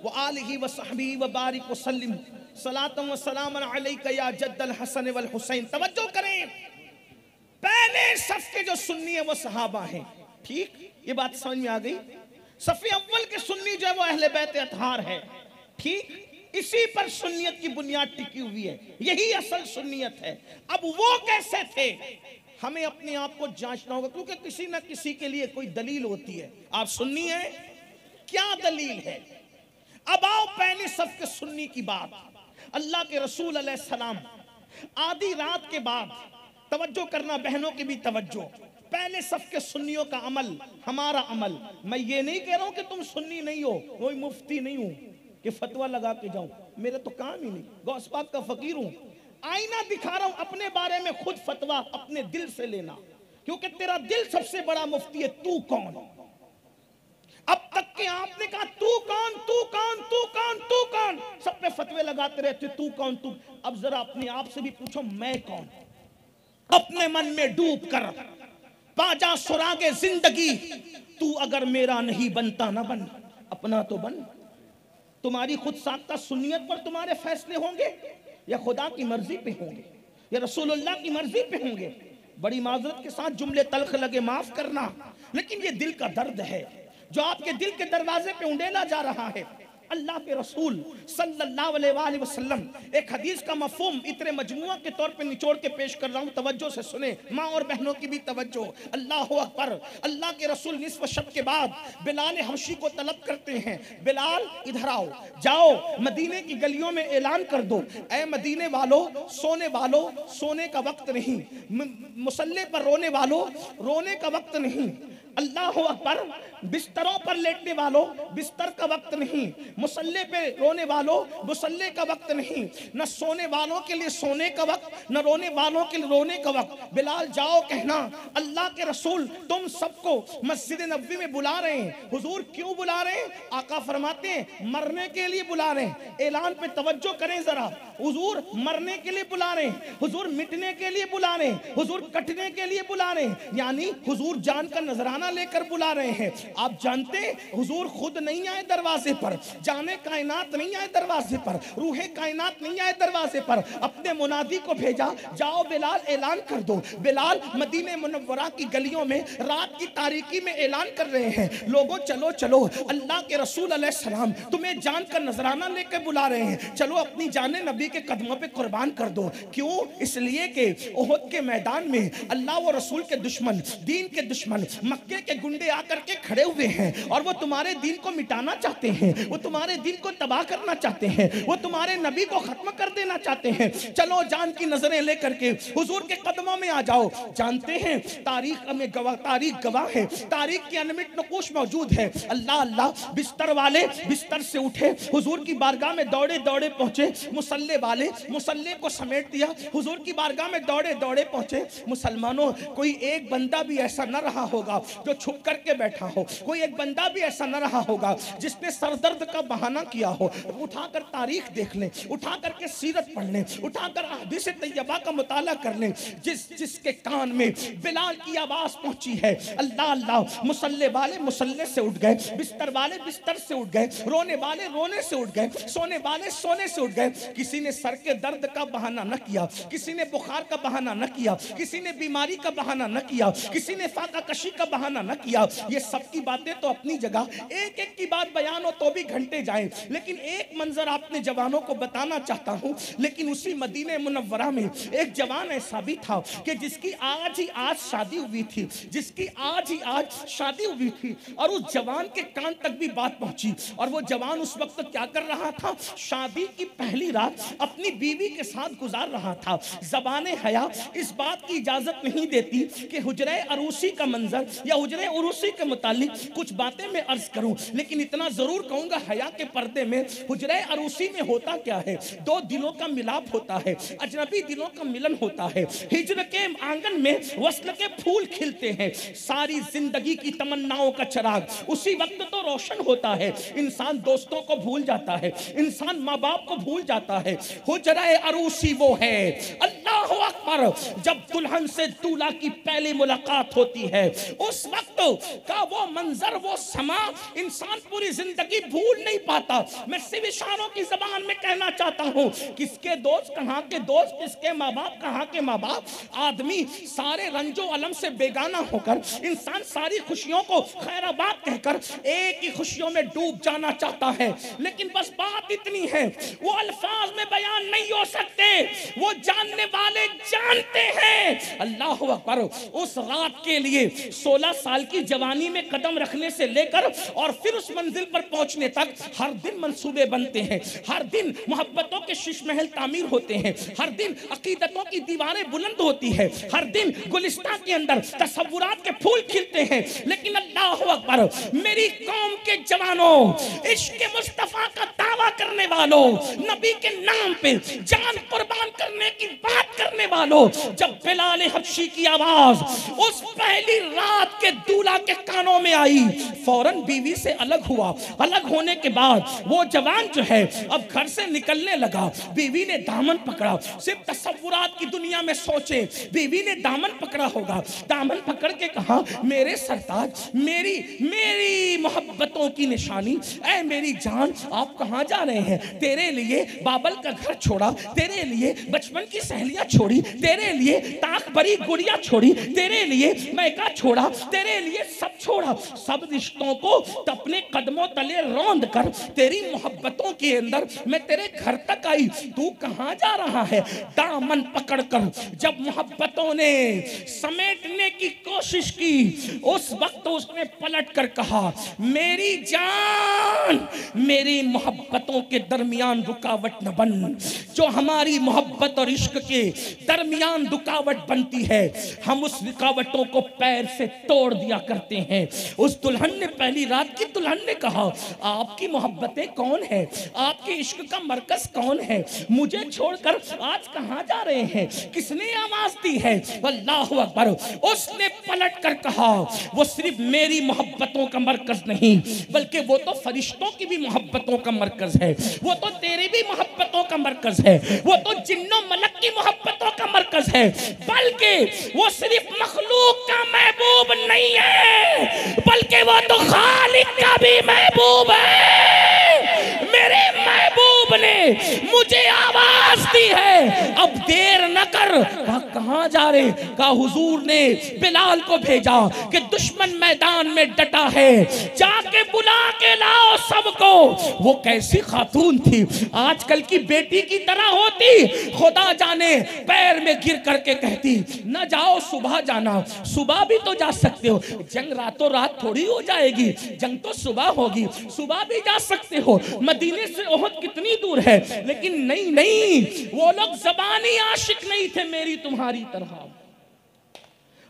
व आलिहि व सहबिहि व बारिक व सल्लिम सलातन व सलामन अलैका या जद्दल हसन वल हुसैन। तवज्जो करें, पहले सफ के जो सुन्नी है वो सहाबा हैं। ठीक, ये बात समझ में आ गई। सफ़े अव्वल के सुन्नी जो है वो अहले बैत अतहार है। ठीक, इसी पर सुन्नियत की बुनियाद टिकी हुई है, यही असल सुन्नियत है। अब वो कैसे थे, हमें अपने आप को जांचना होगा, क्योंकि किसी ना किसी के लिए कोई दलील होती है। आप सुन्नी है, क्या दलील है? अब आओ पहली सफ के सुन्नी की बात। अल्लाह के रसूल अलैहिस्सलाम आधी रात के बाद, तवज्जो करना बहनों की भी तवज्जो, पहले सफ के सुन्नियों का अमल हमारा अमल। मैं ये नहीं कह रहा हूं कि तुम सुन्नी नहीं हो, कोई मुफ्ती नहीं हूं कि फतवा लगा के जाऊं, मेरा तो काम ही नहीं। गौस पाक का फकीर हूं, आईना दिखा रहा हूं, अपने बारे में खुद फतवा अपने दिल से लेना, क्योंकि तेरा दिल सबसे बड़ा मुफ्ती है। तू कौन? अब तक के आपने कहा तू कौन, तू कौन, तू कौन, तू कौन, सब पे फतवे लगाते रहते, तू कौन तू। अब जरा अपने आप से भी पूछो मैं कौन। अपने मन में डूब कर पाजा सुरागे जिंदगी, तू अगर मेरा नहीं बनता ना बन, अपना तो बन। तुम्हारी खुद साख्ता सुन्नियत पर तुम्हारे फैसले होंगे या खुदा की मर्जी पे होंगे या रसूलुल्लाह की मर्जी पे होंगे? बड़ी माजरत के साथ जुमले तल्ख लगे, माफ करना, लेकिन ये दिल का दर्द है जो आपके दिल के दरवाजे पे उंडेला जा रहा है। अल्लाह के रसूल सल्लल्लाहु अलैहि वसल्लम एक हदीस का मफहूम इतने मजमुआ के तौर पे निचोड़ के पेश कर रहा हूँ, तवज्जो से सुने, माँ और बहनों की भी तवज्जो। अल्लाह अकबर। अल्लाह के रसूल निस्फ शब के बाद बिलाल हबशी को तलब करते हैं, बिलाल इधर आओ, जाओ मदीने की गलियों में ऐलान कर दो, ऐ मदीने वालों, सोने वालों, सोने का वक्त नहीं, मुसल्ले पर रोने वालों, रोने का वक्त नहीं, अल्लाह अकबर। बिस्तरों पर लेटने वालों, बिस्तर का वक्त नहीं, मुसल्ले पे रोने वालों, मुसल्ले का वक्त नहीं, न सोने वालों के लिए सोने का वक्त, न रोने वालों के लिए रोने का वक्त। बिलाल जाओ कहना अल्लाह के रसूल तुम सबको मस्जिद नबवी में बुला रहे हैं। हुजूर क्यों बुला रहे हैं? आका फरमाते हैं मरने के लिए बुला रहे हैं। ऐलान पे तवज्जो करें जरा, हुजूर मरने के लिए बुला रहे हैं, हुजूर मिटने के लिए बुला रहे हैं, हुजूर कटने के लिए बुला रहे हैं, यानी हुजूर जान का नजराना लेकर बुला रहे हैं। आप जानते हुजूर खुद नहीं आए दरवाजे पर, जाने कायनात नहीं आए दरवाजे पर, रूहे कायनात नहीं आए दरवाजे पर, अपने मुनादी को भेजा, जाओ बिलाल ऐलान कर दो। बिलाल मदीने मुनव्वरा की गलियों में रात की तारीकी में ऐलान कर रहे हैं, लोगों चलो चलो, अल्लाह के रसूल अलैहिस्सलाम तुम्हें जान का नजराना लेकर बुला रहे हैं, चलो अपनी जाने नबी के कदमों पे कुर्बान कर दो। क्यों? इसलिए कि उहद के मैदान में अल्लाह व रसूल के दुश्मन, दीन के दुश्मन, मक्के के गुंडे आकर के खड़े हुए हैं और वो तुम्हारे दीन को मिटाना चाहते हैं, वो तुम्हारे दीन को तबाह करना चाहते हैं, वो तुम्हारे नबी को खत्म कर देना चाहते हैं। चलो जान की नजरें लेकर के हुजूर के कदमों में आ जाओ। जानते हैं तारीख में गवाह, तारीख गवाह है, तारीख की अनमिट नकूश मौजूद है। अल्लाह अल्लाह, बिस्तर वाले बिस्तर से उठे, हुजूर की बारगाह में दौड़े दौड़े पहुंचे, मुसल्ले वाले मुसल्ले को समेट दिया, हुजूर की बारगाह में दौड़े दौड़े पहुंचे। मुसलमानों कोई एक बंदा भी ऐसा न रहा होगा जो छुप करके बैठा हो, कोई एक बंदा भी ऐसा न रहा होगा जिसने सरदर्द का बहाना किया हो। उठाकर तारीख देख लें, उठा करके सीरत पढ़ लें, उठाकर हदीस तैयबा का मुताला कर लें। जिसके कान में बिलाल की आवाज पहुंची है, अल्लाह अल्लाह, मुसल्ले वाले मुसल्ले से उठ गए, बिस्तर वाले बिस्तर से उठ गए, रोने वाले रोने से उठ गए, सोने वाले सोने से उठ गए। किसी ने सर के दर्द का बहाना न किया, किसी ने बुखार का बहाना न किया, किसी ने बीमारी का बहाना न किया, किसी ने फाका कशी का बहाना न किया। ये सब की बातें तो अपनी जगह, एक एक की बात बयान हो तो भी घंटे जाएं, लेकिन एक मंजर आपने जवानों को बताना चाहता हूं। लेकिन उसी मदीने मुनव्वरा में एक जवान ऐसा भी था कि जिसकी आज ही आज शादी हुई थी, जिसकी आज ही आज शादी हुई थी, और उस जवान के कान तक भी बात पहुंची। और वो जवान उस वक्त क्या कर रहा था? शादी की पहली रात अपनी बीवी के साथ गुजार रहा था। ज़बाने हया इस बात की इजाजत नहीं देती कि हुजरे अरूसी का मंजर या हुजरे उरूसी के मुतालिक कुछ बातें मैं अर्ज करूं, लेकिन इतना जरूर कहूंगा, हया के पर्दे में हुजरे अरूसी में होता क्या है? दो दिलों का मिलाप होता है, अजनबी दिलों का मिलन होता है। हिज्र के आंगन में वस्ल के फूल खिलते हैं, सारी जिंदगी की तमन्नाओं का चिराग उसी वक्त तो रोशन होता है। इंसान दोस्तों को भूल जाता है, इंसान माँ बाप को भूल जाता है। हुजरे अरूसी वो है, अल्लाह अकबर, जब दुल्हन से दूल्हा की पहली मुलाकात होती है, उस वक्त का वो मंजर, वो समा इंसान पूरी जिंदगी भूल नहीं पाता। मैं सिर्फ इशारों की जबान में कहना चाहता हूँ, किसके दोस्त कहाँ के दोस्त, किसके माँ बाप कहाँ के माँ बाप। आदमी सारे रंजो अलम से बेगाना होकर, इंसान सारी खुशियों को खैराबाद कहकर एक ही खुशियों में डूब जाना चाहता है। लेकिन बस बात इतनी है, वो अल्फाज में बयान नहीं हो सकते, वो जानने वाले जानते हैं। अल्लाह अकबर। उस रात के लिए 16 साल की जवानी में कदम रखने से लेकर और फिर उस मंजिल पर पहुंचने तक हर दिन मंसूबे बनते हैं, हर दिन मोहब्बतों के शीश महल तामीर होते हैं, हर दिन अकीदतों की दीवारें बुलंद होती है, हर दिन गुलिस्तान के अंदर तसव्वुरात के फूल खिलते हैं। लेकिन अल्लाह अकबर, मेरी कौम के जवानों, इश्क मुस्तफा का दावा करने वालों, नबी के नाम पे जान कुर्बान करने की बात करने वालों, जब बिलाल हबशी की आवाज उस पहली रात के दूल्हा के कानों में आई, फौरन बीवी से अलग हुआ। अलग होने के बाद वो जवान जो है अब घर से निकलने लगा। बीवी ने दामन पकड़ा, सिर्फ तसव्वुरात की दुनिया में सोचे, बीवी ने दामन पकड़ा होगा, दामन पकड़ के कहा, मेरे सरताज, मेरी मेरी मोहब्बतों की निशानी, ऐ मेरी जान, आप कहां जा रहे हैं? तेरे लिए बाबल का घर छोड़ा, तेरे लिए बचपन की सहेलियां छोड़ी तेरे लिए, ताक भरी गुड़िया छोड़ी तेरे लिए, मैका छोड़ा तेरे लिए, सब छोड़ा, सब रिश्तों को अपने कदमों तले रौंद कर तेरी मोहब्बतों के अंदर मैं तेरे घर तक आई। तू कहां जा रहा है? दामन पकड़कर जब मोहब्बतों ने समेटने की कोशिश की, उस वक्त उसने पलट कर कहा, मेरी जान, मेरी मोहब्बतों के दरमियान रुकावट न बन। जो हमारी मोहब्बत और इश्क के दरमियान रुकावट बनती है, हम उस रुकावटों को पैर से तोड़ दिया करते हैं। उस दुल्हन ने, पहली रात की दुल्हन ने कहा, आपकी मोहब्बतें कौन है? आपके इश्क का मरकज कौन है? मुझे छोड़कर आज कहां जा रहे हैं? किसने आवाज दी है? अल्लाहु अकबर। उसने पलट कर कहा, वो सिर्फ मेरी मोहब्बतों का मरकज नहीं, बल्कि वो तो फरिश्तों की भी मोहब्बतों का मरकज है, वो तो तेरी भी मोहब्बतों का मरकज है, वो तो जिन्नो मलक की मोहब्बतों का मरकज है, बल्कि वो सिर्फ मखलूक का महबूब नहीं है, बल्कि वो तो खालिक का भी महबूब है। मेरे महबूब ने मुझे आवाज दी है, अब देर न कर। कहां जा रहे? कहा हुजूर ने बिलाल को भेजा कि दुश्मन मैदान में डटा है, जाके बुला के लाओ सबको। वो कैसी खातून थी, आजकल की बेटी की तरह होती, खुदा जाने पैर में गिर करके कहती, न जाओ सुबह जाना। सुबह भी तो जा सकते हो, जंग रातों रात थोड़ी हो जाएगी, जंग तो सुबह होगी, सुबह भी जा सकते हो। मदीने से ओहद कितनी दूर है? लेकिन नहीं नहीं, वो लोग ज़बानी आशिक नहीं थे मेरी तुम्हारी तरह,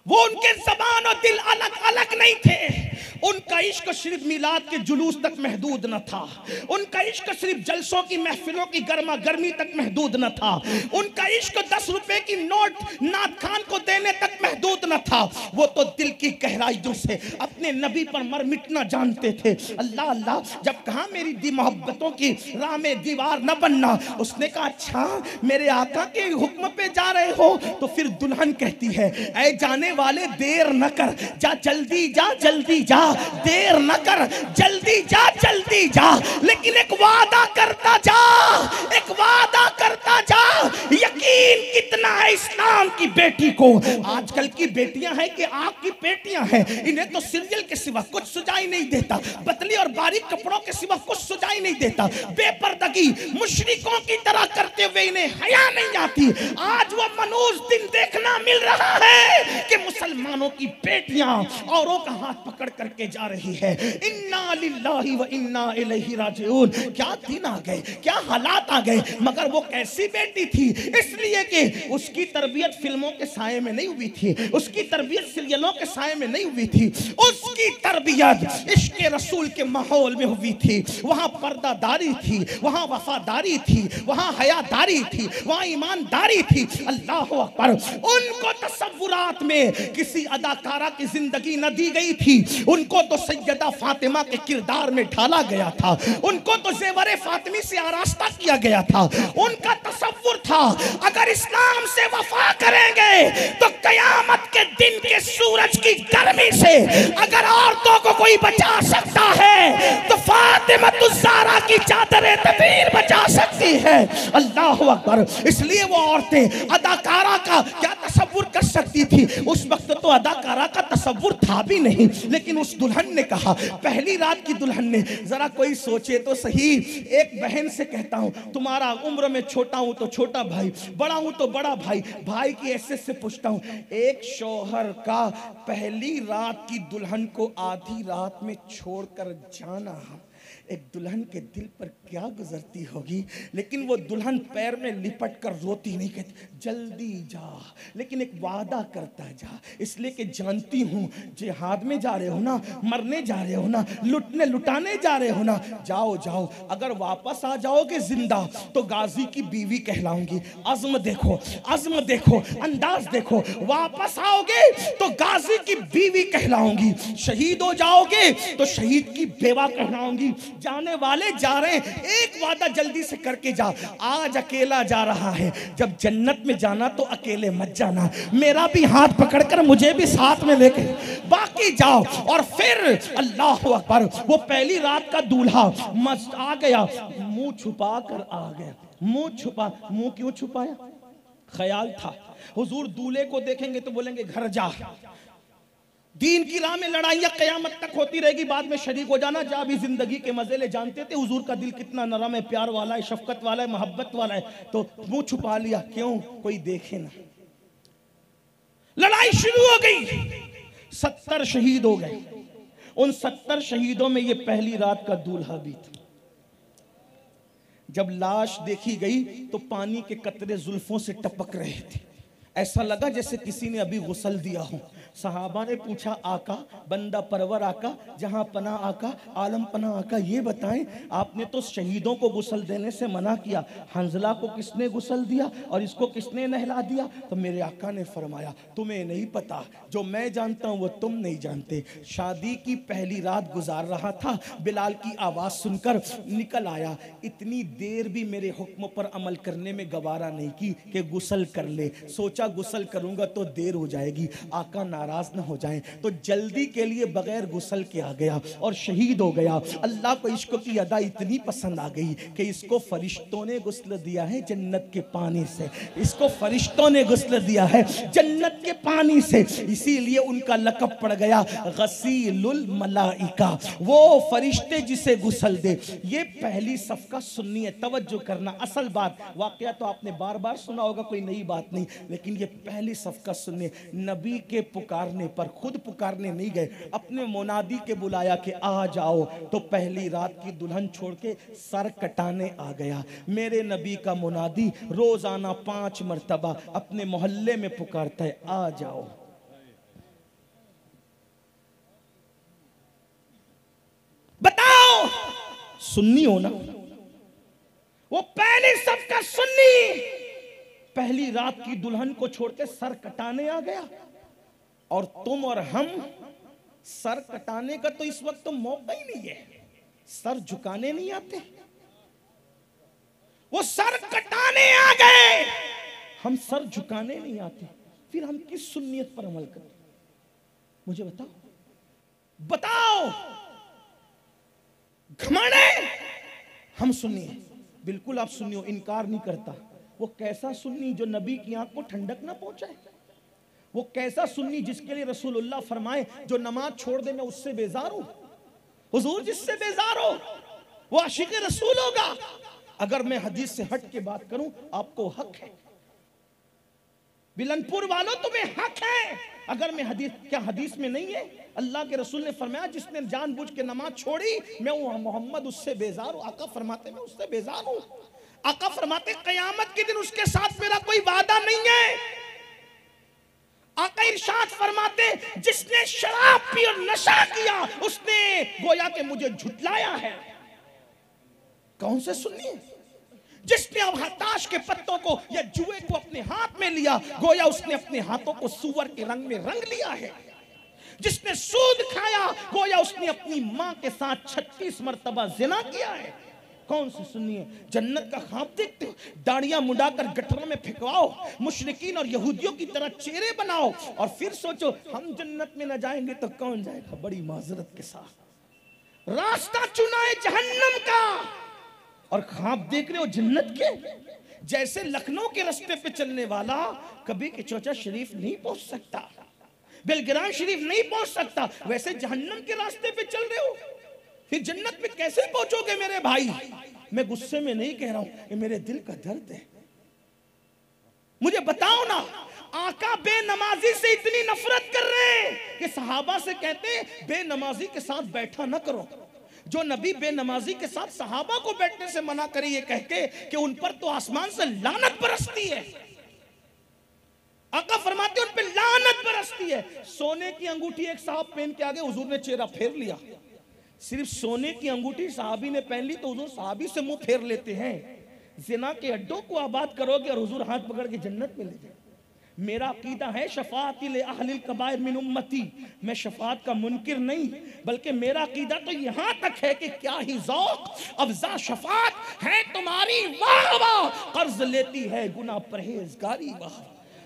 वो उनके ज़बान और दिल अलग अलग नहीं थे। उनका इश्क सिर्फ मिलाद के जुलूस तक महदूद न था, उनका इश्क सिर्फ जलसों की महफिलों की गर्मा गर्मी तक महदूद न था, उनका इश्क 10 रुपए की नोट नाथ खान को देने तक महदूद न था। वो तो दिल की गहराइयों से अपने नबी पर मर मिटना जानते थे। अल्लाह अल्लाह, जब कहा मेरी दी मोहब्बतों की राह में दीवार न बनना, उसने कहा अच्छा मेरे आका के हुक्म पे जा रहे हो? तो फिर दुल्हन कहती है, ऐ जाने वाले देर न कर, जा जल्दी जा, जल्दी जा, देर न कर, जल्दी जा, जल्दी जा, लेकिन एक वादा करता जा, एक वादा करता जा। यकीन कितना है इस्लाम की बेटी को। आजकल की बेटियां हैं कि आग की पेटियां हैं, इन्हें तो सीरियल के सिवा कुछ सुझाई नहीं देता, पतली और बारीक कपड़ों के सिवा कुछ सुझाई नहीं देता, बेपर्दगी मुशरिकों की तरह करते हुए इन्हें हया नहीं आती। आज वो मनूज दिन देखना मिल रहा है कि मुसलमानों की बेटियां औरों का हाथ पकड़ करके जा रही है। इन्ना लिल्लाहि व इन्ना इलैहि राजिऊन। क्या दिन आ गए, क्या हालात आ गए। मगर वो कैसी बेटी थी? इसलिए कि उसकी तरबियत फिल्मों के साये में नहीं हुई थी, उसकी तरबियत सीरियलों के साये में नहीं हुई थी, उसकी तरबियत इश्क रसूल के माहौल में हुई थी। वहां पर्दादारी थी, वहां वफादारी थी, वहां हयादारी थी, वहां ईमानदारी थी। अल्लाह अकबर। उनको तसव्वुरात में किसी अदाकारा की जिंदगी न दी गई थी, उनको तो सैयदा फातिमा के किरदार में ढाला गया था, उनको तो ज़ेवरे फातिमी से आरास्ता किया गया था। उनका तसव्वुर था अगर इस्लाम से वफा करेंगे तो कयामत के दिन के सूरज की गर्मी से अगर औरतों को कोई बचा सकता है तो फातिमा ज़हरा की चादर तबीर बचा सकती है। अल्लाह अकबर। इसलिए वो औरतें अदाकारा का क्या तसव्वुर कर सकती थी? उस वक्त तो अदाकारा का तसव्वुर था भी नहीं। लेकिन उस दुल्हन ने कहा, पहली रात की दुल्हन ने, जरा कोई सोचे तो सही। एक बहन से कहता हूं, तुम्हारा उम्र में छोटा हूं तो छोटा भाई, बड़ा हूं तो बड़ा भाई, भाई की हैसियत से पूछता हूं, एक शौहर का पहली रात की दुल्हन को आधी रात में छोड़कर जाना एक दुल्हन के दिल पर क्या गुजरती होगी। लेकिन वो दुल्हन पैर में लिपट कर रोती नहीं, कहती जल्दी जा, लेकिन एक वादा करता जा, इसलिए कि जानती हूँ जिहाद में जा रहे हो ना, मरने जा रहे हो ना, लुटने लुटाने जा रहे हो ना, जाओ जाओ, अगर वापस आ जाओगे जिंदा तो गाजी की बीवी कहलाऊंगी। अज़्म देखो, अज़्म देखो, अंदाज देखो, वापस आओगे तो गाजी की बीवी कहलाऊंगी, शहीद हो जाओगे तो शहीद की बेवा कहलाऊंगी। जाने वाले जा रहे हैं, एक वादा जल्दी से करके जा, आज अकेला जा रहा है, जब जन्नत में जाना तो अकेले मत जाना, मेरा भी हाथ पकड़कर मुझे भी साथ में लेके बाकी जाओ। और फिर अल्लाह अकबर, वो पहली रात का दूल्हा आ गया, मुंह छुपा कर आ गया। मुंह छुपा, मुंह क्यों छुपाया? ख्याल था। हुजूर दूल्हे को देखेंगे तो बोलेंगे घर जा, दीन की राह में लड़ाइयां कयामत तक होती रहेगी, बाद में शरीक हो जाना, जा भी जिंदगी के मजे ले। जानते थे हुजूर का दिल कितना नरम है, प्यार वाला है, शफकत वाला है, मोहब्बत वाला है, तो मुंह छुपा लिया, क्यों, कोई देखे ना। लड़ाई शुरू हो गई, 70 शहीद हो गए। उन 70 शहीदों में ये पहली रात का दूल्हा भी था। जब लाश देखी गई तो पानी के कतरे जुल्फों से टपक रहे थे, ऐसा लगा जैसे किसी ने अभी गुस्ल दिया हो। सहाबा ने पूछा, आका, बंदा परवर आका, जहां पना आका, आलम पना आका, ये बताएं आपने तो शहीदों को गुस्ल देने से मना किया, हंजला को किसने गुस्ल दिया और इसको किसने नहला दिया? तो मेरे आका ने फरमाया, तुम्हें नहीं पता, जो मैं जानता हूं वो तुम नहीं जानते। शादी की पहली रात गुजार रहा था, बिलाल की आवाज सुनकर निकल आया। इतनी देर भी मेरे हुक्म पर अमल करने में गवारा नहीं की कि गुस्ल कर ले। सोचा गुस्ल करूंगा तो देर हो जाएगी, आका नाराज ना हो जाएं, तो जल्दी के लिए बगैर गुस्ल के आ गया और शहीद हो गया। अल्लाह को इश्क की अदा इतनी पसंद आ गई कि इसको फरिश्तों ने गुस्ल दिया है जन्नत के पानी से, इसको फरिश्तों ने गुस्ल दिया है जन्नत के पानी से, इसीलिए उनका लक़ब पड़ गया गसीलुल मलाइका, वो फरिश्ते जिसे गुस्ल दे। ये पहली सफ का सुन्नी है, तवज्जो करना। असल बात, वाकया तो आपने बार बार सुना होगा, कोई नई बात नहीं, लेकिन ये पहली सफ का सुन्नी। नबी के पुकारने पर, खुद पुकारने नहीं गए, अपने मुनादी के बुलाया कि आ जाओ, तो पहली रात की दुल्हन छोड़ के सर कटाने आ गया। मेरे नबी का मुनादी रोजाना 5 मरतबा अपने मोहल्ले में पुकारता है, आ जाओ। बताओ, सुन्नी हो ना? वो पहली सफ का सुन्नी पहली रात की दुल्हन को छोड़ के सर कटाने आ गया। और तुम और हम, सर कटाने का तो इस वक्त तो मौका ही नहीं है, सर झुकाने नहीं आते। वो सर कटाने आ गए, हम सर झुकाने नहीं आते, फिर हम किस सुन्नियत पर अमल करें? मुझे बताओ, बताओ। घमंड है हम सुन्नी हैं, बिल्कुल आप सुन्नी हो, इनकार नहीं करता। वो कैसा सुन्नी जो नबी की आंख को ठंडक ना पहुंचाए? वो कैसा सुन्नी जिसके लिए रसूलुल्लाह फरमाए, जो नमाज छोड़ दे मैं उससे बेजार हूं। हुजूर जिससे बेजार हो वो आशिक रसूल होगा। अगर मैं हदीस से हट के बात करूं, आपको हक है, बिलनपुर वालों तुम्हें हक है। अगर मैं हदीस, क्या हदीस में नहीं है, अल्लाह के रसूल ने फरमाया जिसने जानबूझ के नमाज छोड़ी मैं मोहम्मद उससे बेजार हूं। आका फरमाते मैं उससे बेजार हूं। आका फरमाते कयामत के दिन उसके साथ मेरा कोई वादा नहीं है। आका इरशाद फरमाते जिसने शराब पी और नशा किया उसने गोया के मुझे झुटलाया है। कौन से सुन्नी? जिसने अब हताश के पत्तों को या जुए को अपने हाथ में लिया, गोया उसने अपने हाथों को सूअर के रंग में रंग लिया है। जिसने सूद खाया, गोया उसने अपनी मां के साथ 36 मरतबा जिना किया है। कौन सी सुन्नी है? जन्नत का ख्वाब देखते हो, दाढ़ियां मुंडाकर गटरों में फेंकवाओ, मुशरिकीन और यहूदियों की तरह चेहरे बनाओ और फिर सोचो हम जन्नत में न जाएंगे तो कौन जाएगा? बड़ी माजरत के साथ रास्ता चुना है जहन्नम का और ख्वाब देख रहे हो जन्नत के। जैसे लखनऊ के रास्ते पे चलने वाला कभी के चौचा शरीफ नहीं पहुंच सकता, बेलग्राम शरीफ नहीं पहुंच सकता, वैसे जहन्नम के रास्ते पे चल रहे हो, फिर जन्नत में कैसे पहुंचोगे मेरे भाई? मैं गुस्से में नहीं कह रहा हूं, ये मेरे दिल का दर्द है। मुझे बताओ ना, आका बेनमाजी से इतनी नफरत कर रहे हैं कि सहाबा से कहते हैं बेनमाजी के साथ बैठा ना करो। जो नबी बेनमाजी के साथ सहाबा को बैठने से मना करे ये कह के कि उन पर तो आसमान से लानत बरसती है। आका फरमाते उन पे लानत बरसती है। सोने की अंगूठी एक साहब पहन के आगे, हुजूर ने चेहरा फेर लिया। सिर्फ सोने की अंगूठी साहबी ने पहन ली तो हुजूर साहबी से मुंह फेर लेते हैं। जिना के अड्डों को आबाद करोगे और हुजूर हाथ पकड़ के जन्नत में ले जाए। मेरा अकीदा है शफाअत ले अहलिल कबाइर मिन उम्मती, मैं शफाअत का मुनकिर नहीं, बल्कि मेरा अकीदा तो यहां तक है कि क्या ही ज़ौक़ अफ़ज़ा शफाअत है तुम्हारी, वाह वाह कर्ज लेती है गुनाह परहेजगारी वाह।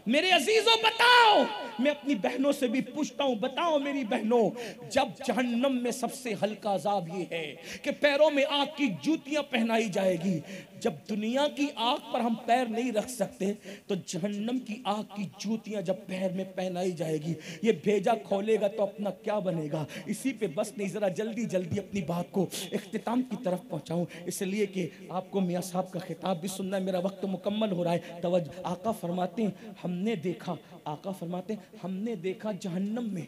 मेरे अजीजों बताओ, मैं अपनी बहनों से भी पूछता हूं, बताओ मेरी बहनों, जब जहन्नम में सबसे हल्का अजाब ये है कि पैरों में आग की जूतियां पहनाई जाएगी, जब दुनिया की आग पर हम पैर नहीं रख सकते तो जहन्नम की आग की जूतियां जब पैर में पहनाई जाएगी, ये भेजा खोलेगा तो अपना क्या बनेगा। इसी पे बस नहीं, जरा जल्दी जल्दी अपनी बात को इख्तिताम की तरफ पहुंचाऊं, इसलिए कि आपको मियां साहब का खिताब भी सुनना है, मेरा वक्त मुकम्मल हो रहा है। तवज्जो, आका फरमाते हैं हमने देखा, आका फरमाते हैं हमने देखा जहन्नम में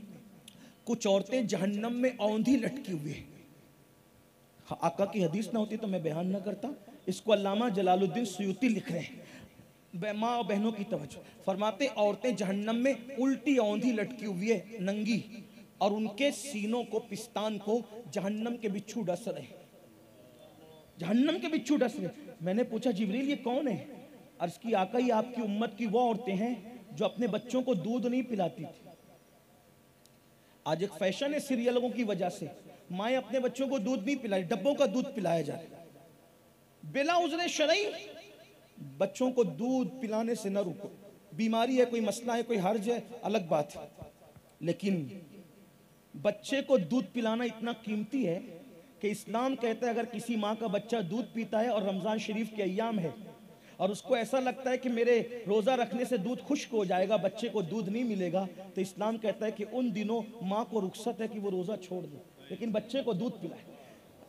कुछ औरतें जहन्नम में औंधी लटकी हुई है। आका की हदीस ना होती तो मैं बयान ना करता, इसको अल्लामा जलालुद्दीन सुयूती लिख रहे हैं। माँ और बहनों की तवज्जो, फरमाते औरतें जहन्नम में उल्टी औंधी लटकी हुई है, नंगी, और उनके सीनों को, पिस्तान को जहन्नम के बिच्छू डस रहे, जहन्नम के बिच्छू डस रहे। मैंने पूछा जिब्रील ये कौन है? अर्ज की आका ये आपकी उम्मत की वो औरतें हैं जो अपने बच्चों को दूध नहीं पिलाती थी। आज एक फैशन है सीरियलों की वजह से, माएँ अपने बच्चों को दूध नहीं पिलाई, डब्बों का दूध पिलाया जाए बिला उज़्र शरई। बच्चों को दूध पिलाने से न रुको, बीमारी है, कोई मसला है, कोई हर्ज है, अलग बात है, लेकिन बच्चे को दूध पिलाना इतना कीमती है कि इस्लाम कहता है अगर किसी माँ का बच्चा दूध पीता है और रमज़ान शरीफ के अय्याम है और उसको ऐसा लगता है कि मेरे रोज़ा रखने से दूध खुश्क हो जाएगा, बच्चे को दूध नहीं मिलेगा, तो इस्लाम कहता है कि उन दिनों माँ को रुख्सत है कि वो रोज़ा छोड़ दे, लेकिन बच्चे को दूध पिलाए।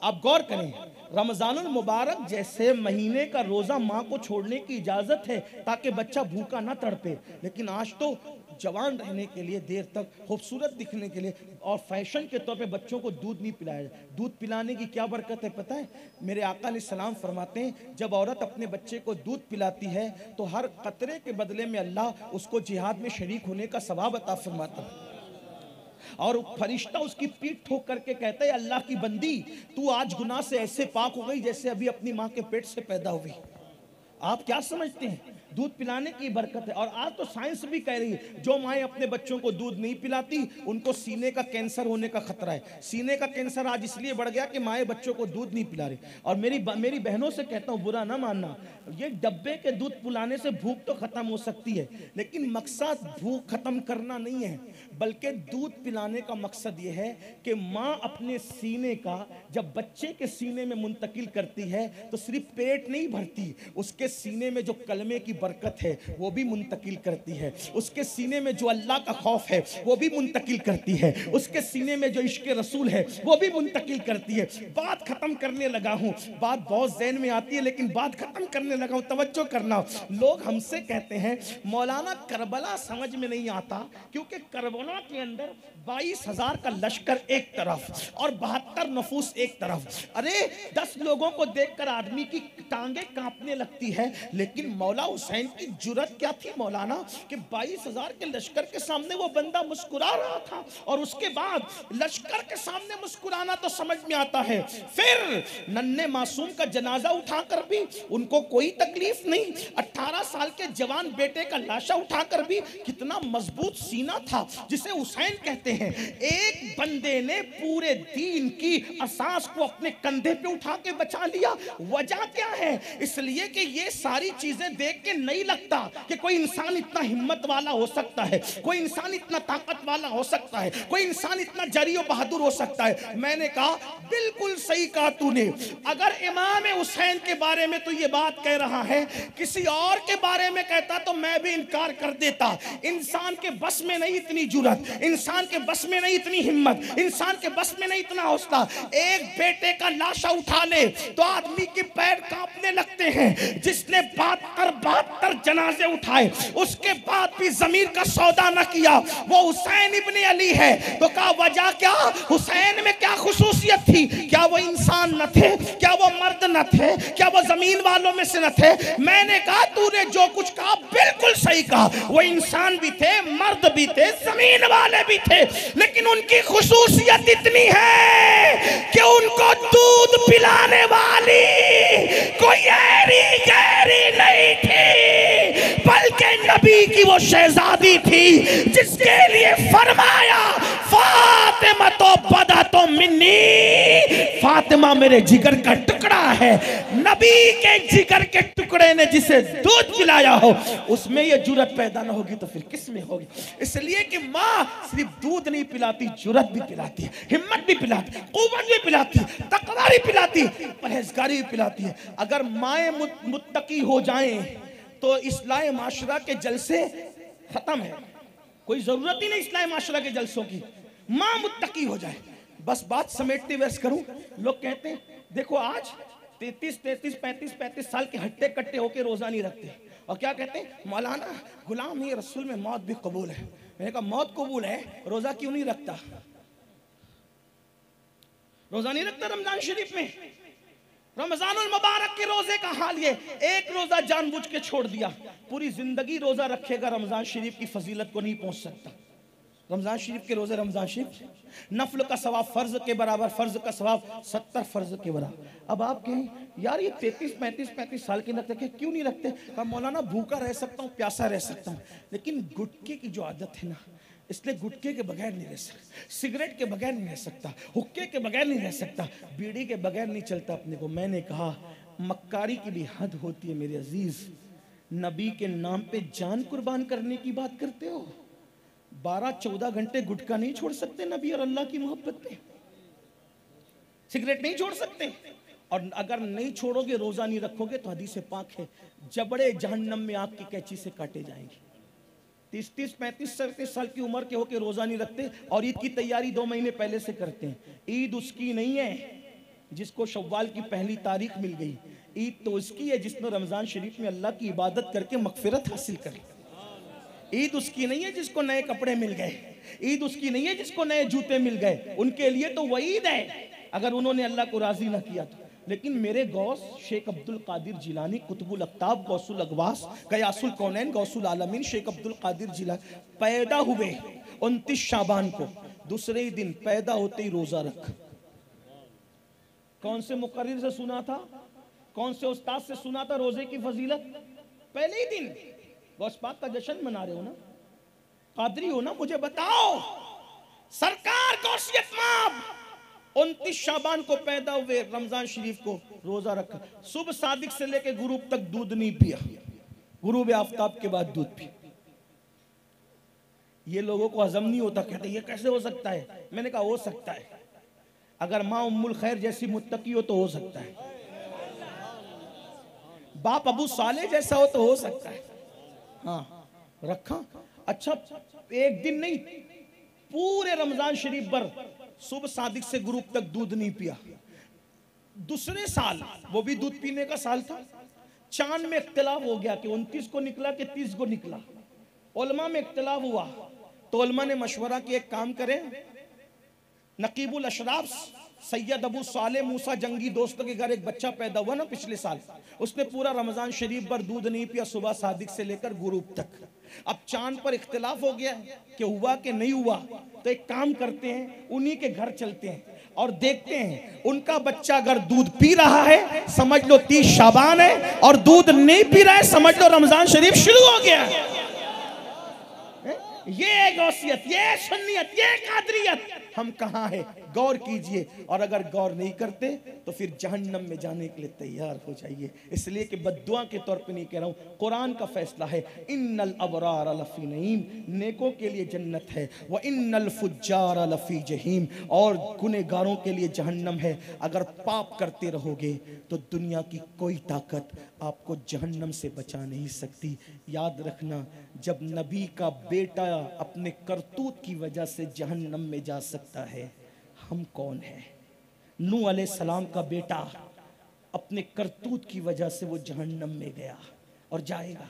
आप गौर करें, रमज़ानुल मुबारक जैसे महीने का रोज़ा माँ को छोड़ने की इजाज़त है ताकि बच्चा भूखा ना तड़पे, लेकिन आज तो जवान रहने के लिए, देर तक खूबसूरत दिखने के लिए और फैशन के तौर पे बच्चों को दूध नहीं पिलाया जाए। दूध पिलाने की क्या बरकत है पता है? मेरे आका अलैहिस्सलाम फरमाते हैं जब औरत अपने बच्चे को दूध पिलाती है तो हर कतरे के बदले में अल्लाह उसको जिहाद में शरीक होने का सवाब अता फरमाता है। और फरिश्ता उसकी पीठ ठोक करके कहता है अल्लाह की बंदी तू आज गुनाह से ऐसे पाक हो गई जैसे अभी अपनी माँ के पेट से पैदा हुई। आप क्या समझते हैं? दूध पिलाने की बरकत है। और आज तो साइंस भी कह रही है जो माएँ अपने बच्चों को दूध नहीं पिलाती उनको सीने का कैंसर होने का खतरा है। सीने का कैंसर आज इसलिए बढ़ गया कि माएँ बच्चों को दूध नहीं पिला रही। और मेरी बहनों से कहता हूँ बुरा ना मानना, ये डब्बे के दूध पिलाने से भूख तो खत्म हो सकती है, लेकिन मकसद भूख खत्म करना नहीं है, बल्कि दूध पिलाने का मकसद ये है कि माँ अपने सीने का जब बच्चे के सीने में मुंतकिल करती है तो सिर्फ पेट नहीं भरती, उसके सीने में जो कलमे की बरकत है वो भी मुंतकिल करती है, उसके सीने में जो अल्लाह का खौफ है वो भी मुंतकिल करती है, उसके सीने में जो इश्क रसूल है वो भी मुंतकिल करती है। बात खत्म करने लगा हूँ, बात बहुत ज़हन में आती है लेकिन बात खत्म करने लगा हूँ, तवज्जो करना। लोग हमसे कहते हैं मौलाना करबला समझ में नहीं आता क्योंकि करबला के अंदर 22,000 का लश्कर एक तरफ और 72 नफूस एक तरफ। अरे 10 लोगों को देखकर आदमी की टांगे कांपने लगती है, लेकिन मौला हुसैन की जुर्रत क्या थी मौलाना कि 22,000 के लश्कर के सामने वो बंदा मुस्कुरा रहा था। और उसके बाद लश्कर के सामने मुस्कुराना तो समझ में आता है, फिर नन्हे मासूम का जनाजा उठाकर भी उनको कोई तकलीफ नहीं, 18 साल के जवान बेटे का लाशा उठाकर भी कितना मजबूत सीना था जिसे हुसैन कहते हैं। एक बंदे ने पूरे दीन की असास को अपने कंधे पे उठा के बचा लिया। वजह क्या है? इसलिए कि ये सारी चीजें देख के नहीं लगता कि कोई इंसान इतना हिम्मत वाला हो सकता है, कोई इंसान इतना ताकत वाला हो सकता है, कोई इंसान इतना जरी और बहादुर हो सकता है। मैंने कहा बिल्कुल सही कहा तूने। अगर इमाम हुसैन के बारे में तो ये बात कह रहा है, किसी और के बारे में कहता तो मैं भी इनकार कर देता। इंसान के बस में नहीं इतनी जुर्रत, इंसान के बस में नहीं इतनी हिम्मत, इंसान के बस में नहीं इतना हौसला। एक बेटे का लाशा उठा ले तो आदमी के पैर कांपने लगते हैं। जिसने 72 जनाजे उठाए उसके बाद भी जमीर का सौदा न किया वो हुसैन इब्ने अली है। तो कहा वजह क्या? हुसैन में क्या खुसूसियत थी? क्या वो इंसान न थे? क्या वो मर्द न थे? क्या वो जमीन वालों में से न थे? मैंने कहा तूने जो कुछ कहा बिल्कुल सही कहा। वो इंसान भी थे, मर्द भी थे, जमीन वाले भी थे, लेकिन उनकी खुसूसियत इतनी है कि उनको दूध पिलाने वाली कोई ऐरी गैरी नहीं थी, बल्कि नबी की वो शहजादी थी जिसके लिए फरमाया फातिमा तो बदा तो मिन्नी, फातिमा मेरे जिगर का टुकड़ा है। नबी के जिगर के टुकड़े ने जिसे दूध पिलाया हो, उसमें ये जुर्रत पैदा ना होगी तो फिर किस में होगी? इसलिए कि माँ सिर्फ दूध नहीं पिलाती, जुर्रत भी पिलाती है, हिम्मत भी पिलाती है, कुव्वत भी पिलाती है, तकवा भी पिलाती है, परहेजगारी भी पिलाती है। अगर माएँ मुत्तकी हो जाएं तो इस्लाह माशरा के जलसे खत्म है। कोई जरूरत ही नहीं इस्लाह माशरा के जलसों की, माँ मुत्तकी हो जाए। बस बात समेटते व्यर्थ करूं, लोग कहते हैं देखो आज 33 साल के हट्टे कट्टे होके रोजा नहीं रखते, और क्या कहते हैं मौलाना गुलाम ही रसूल में मौत भी कबूल है। मैंने कहा मौत कबूल है, रोजा क्यों नहीं रखता? रोजा नहीं रखता रमजान शरीफ में? रमजानुल मुबारक के रोजे का हाल ये, एक रोजा जानबूझ के छोड़ दिया, पूरी जिंदगी रोजा रखेगा, रमजान शरीफ की फजीलत को नहीं पहुंच सकता। रमजान शरीफ के रोजे, रमजान शरीफ नफल का सवाब फर्ज के बराबर, फर्ज का सवाब 70 फर्ज के बराबर। अब आप कहें यार ये 33 साल के रखते क्यों नहीं रखते? कहा मौलाना भूखा रह सकता हूँ, प्यासा रह सकता हूँ, लेकिन गुटके की जो आदत है ना, इसलिए गुटके के बगैर नहीं रह सकता, सिगरेट के बगैर नहीं रह सकता, हुक्के के बगैर नहीं रह सकता, बीड़ी के बगैर नहीं चलता अपने को। मैंने कहा मक्कारी की भी हद होती है मेरे अजीज। नबी के नाम पे जान कुर्बान करने की बात करते हो, 12-14 घंटे गुटखा नहीं छोड़ सकते नबी और अल्लाह की मोहब्बत पे? सिगरेट नहीं छोड़ सकते? और अगर नहीं छोड़ोगे, रोजा नहीं रखोगे तो हदीस पाक है जबड़े जहन्नम में आग की कैंची से काटे जाएंगे। 30, 35, 37 साल की उम्र के होके रोजा नहीं रखते और ईद की तैयारी 2 महीने पहले से करते हैं। ईद उसकी नहीं है जिसको शव्वाल की पहली तारीख मिल गई, ईद तो उसकी है जिसने रमजान शरीफ में अल्लाह की इबादत करके मगफिरत हासिल करी। ईद उसकी नहीं है जिसको नए कपड़े मिल गए, ईद उसकी नहीं है जिसको नए जूते मिल गए, उनके लिए तो वही ईद है अगर उन्होंने अल्लाह को राजी ना किया तो। लेकिन मेरे गौस शेख अब्दुल कादिर जिलानी कुतुबुल अक्ताब गौसुल अगवास कयासुल कौनैन गौसुल आलमीन शेख अब्दुल कादिर जिलानी पैदा हुए 29 शाबान को, दूसरे ही दिन पैदा होते ही रोजा रख। कौन से मुकर्रिर से सुना था, कौन से उस्ताद से सुना था रोजे की फजीलत? पहले ही दिन। गौस पाक का जश्न मना रहे हो ना, कादरी हो ना, मुझे बताओ। सरकार गौसियत माब 29 शाबान को पैदा हुए, रमजान शरीफ को रोजा रखा, सुबह सादिक से लेकर गुरूब तक दूध नहीं पिया, गुरूब आफ्ताब के बाद दूध पिया। ये लोगों को हजम नहीं होता, कहते ये कैसे हो सकता है? मैंने कहा हो सकता है, अगर माँ उम्मुल खैर जैसी मुत्तकी हो तो हो सकता है, बाप अबू साले जैसा हो तो हो सकता है। हाँ रखा। अच्छा एक दिन नहीं, पूरे रमजान शरीफ पर सुबह सादिक से गुरूब तक दूध नहीं पिया। दूसरे साल, वो भी दूध पीने का साल था, चांद में इख्तिलाफ हो गया कि 29 को निकला कि 30 को निकला। उलमा में इख्तिलाफ हुआ तो उलमा ने मशवरा किया एक काम करें, नकीबुल अशराफ सैयद अबू साले मूसा जंगी दोस्तों के घर एक बच्चा पैदा हुआ ना पिछले साल, उसने पूरा रमजान शरीफ पर दूध नहीं पिया सुबह सादिक से लेकर गुरूब तक। अब चांद पर इख्तिलाफ हो गया कि हुआ कि नहीं हुआ, तो एक काम करते हैं उन्हीं के घर चलते हैं और देखते हैं उनका बच्चा अगर दूध पी रहा है समझ लो 30 शाबान है, और दूध नहीं पी रहा है समझ लो रमजान शरीफ शुरू हो गया। ये गौसियत, ये सुन्नियत, ये कादरियत हम कहाँ है? गौर कीजिए, और अगर गौर नहीं करते तो फिर जहन्नम में जाने के लिए तैयार हो जाइए। इसलिए कि बद्दुआ के तौर पे नहीं कह रहा हूँ, कुरान का फैसला है, इन्नल अबरार लफी नईम, नेकों के लिए जन्नत है, व इन्नल फुज्जार लफी जहीम, और गुनहगारों के लिए जहन्नम है। अगर पाप करते रहोगे तो दुनिया की कोई ताकत आपको जहन्नम से बचा नहीं सकती। याद रखना, जब नबी का बेटा अपने करतूत की वजह से जहन्नम में जा सकता है, हम कौन है? नूह अलैहिस्सलाम का बेटा अपने करतूत की वजह से वो जहन्नम में गया और जाएगा,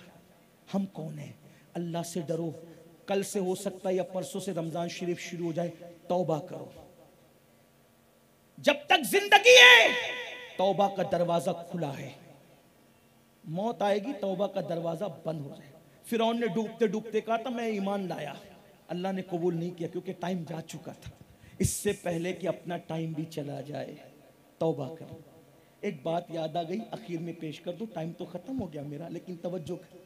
हम कौन है? अल्लाह से डरो। कल से हो सकता है या परसों से रमजान शरीफ शुरू हो जाए, तौबा करो। जब तक जिंदगी है तौबा का दरवाजा खुला है, मौत आएगी तौबा का दरवाजा बंद हो जाएगा। फिरौन ने डूबते डूबते कहा था मैं ईमान लाया, अल्लाह ने कबूल नहीं किया क्योंकि टाइम जा चुका था। इससे पहले कि अपना टाइम भी चला जाए तौबा करो। एक बात याद आ गई, आखिर में पेश कर दूं, टाइम तो खत्म हो गया मेरा, लेकिन तवज्जो कर,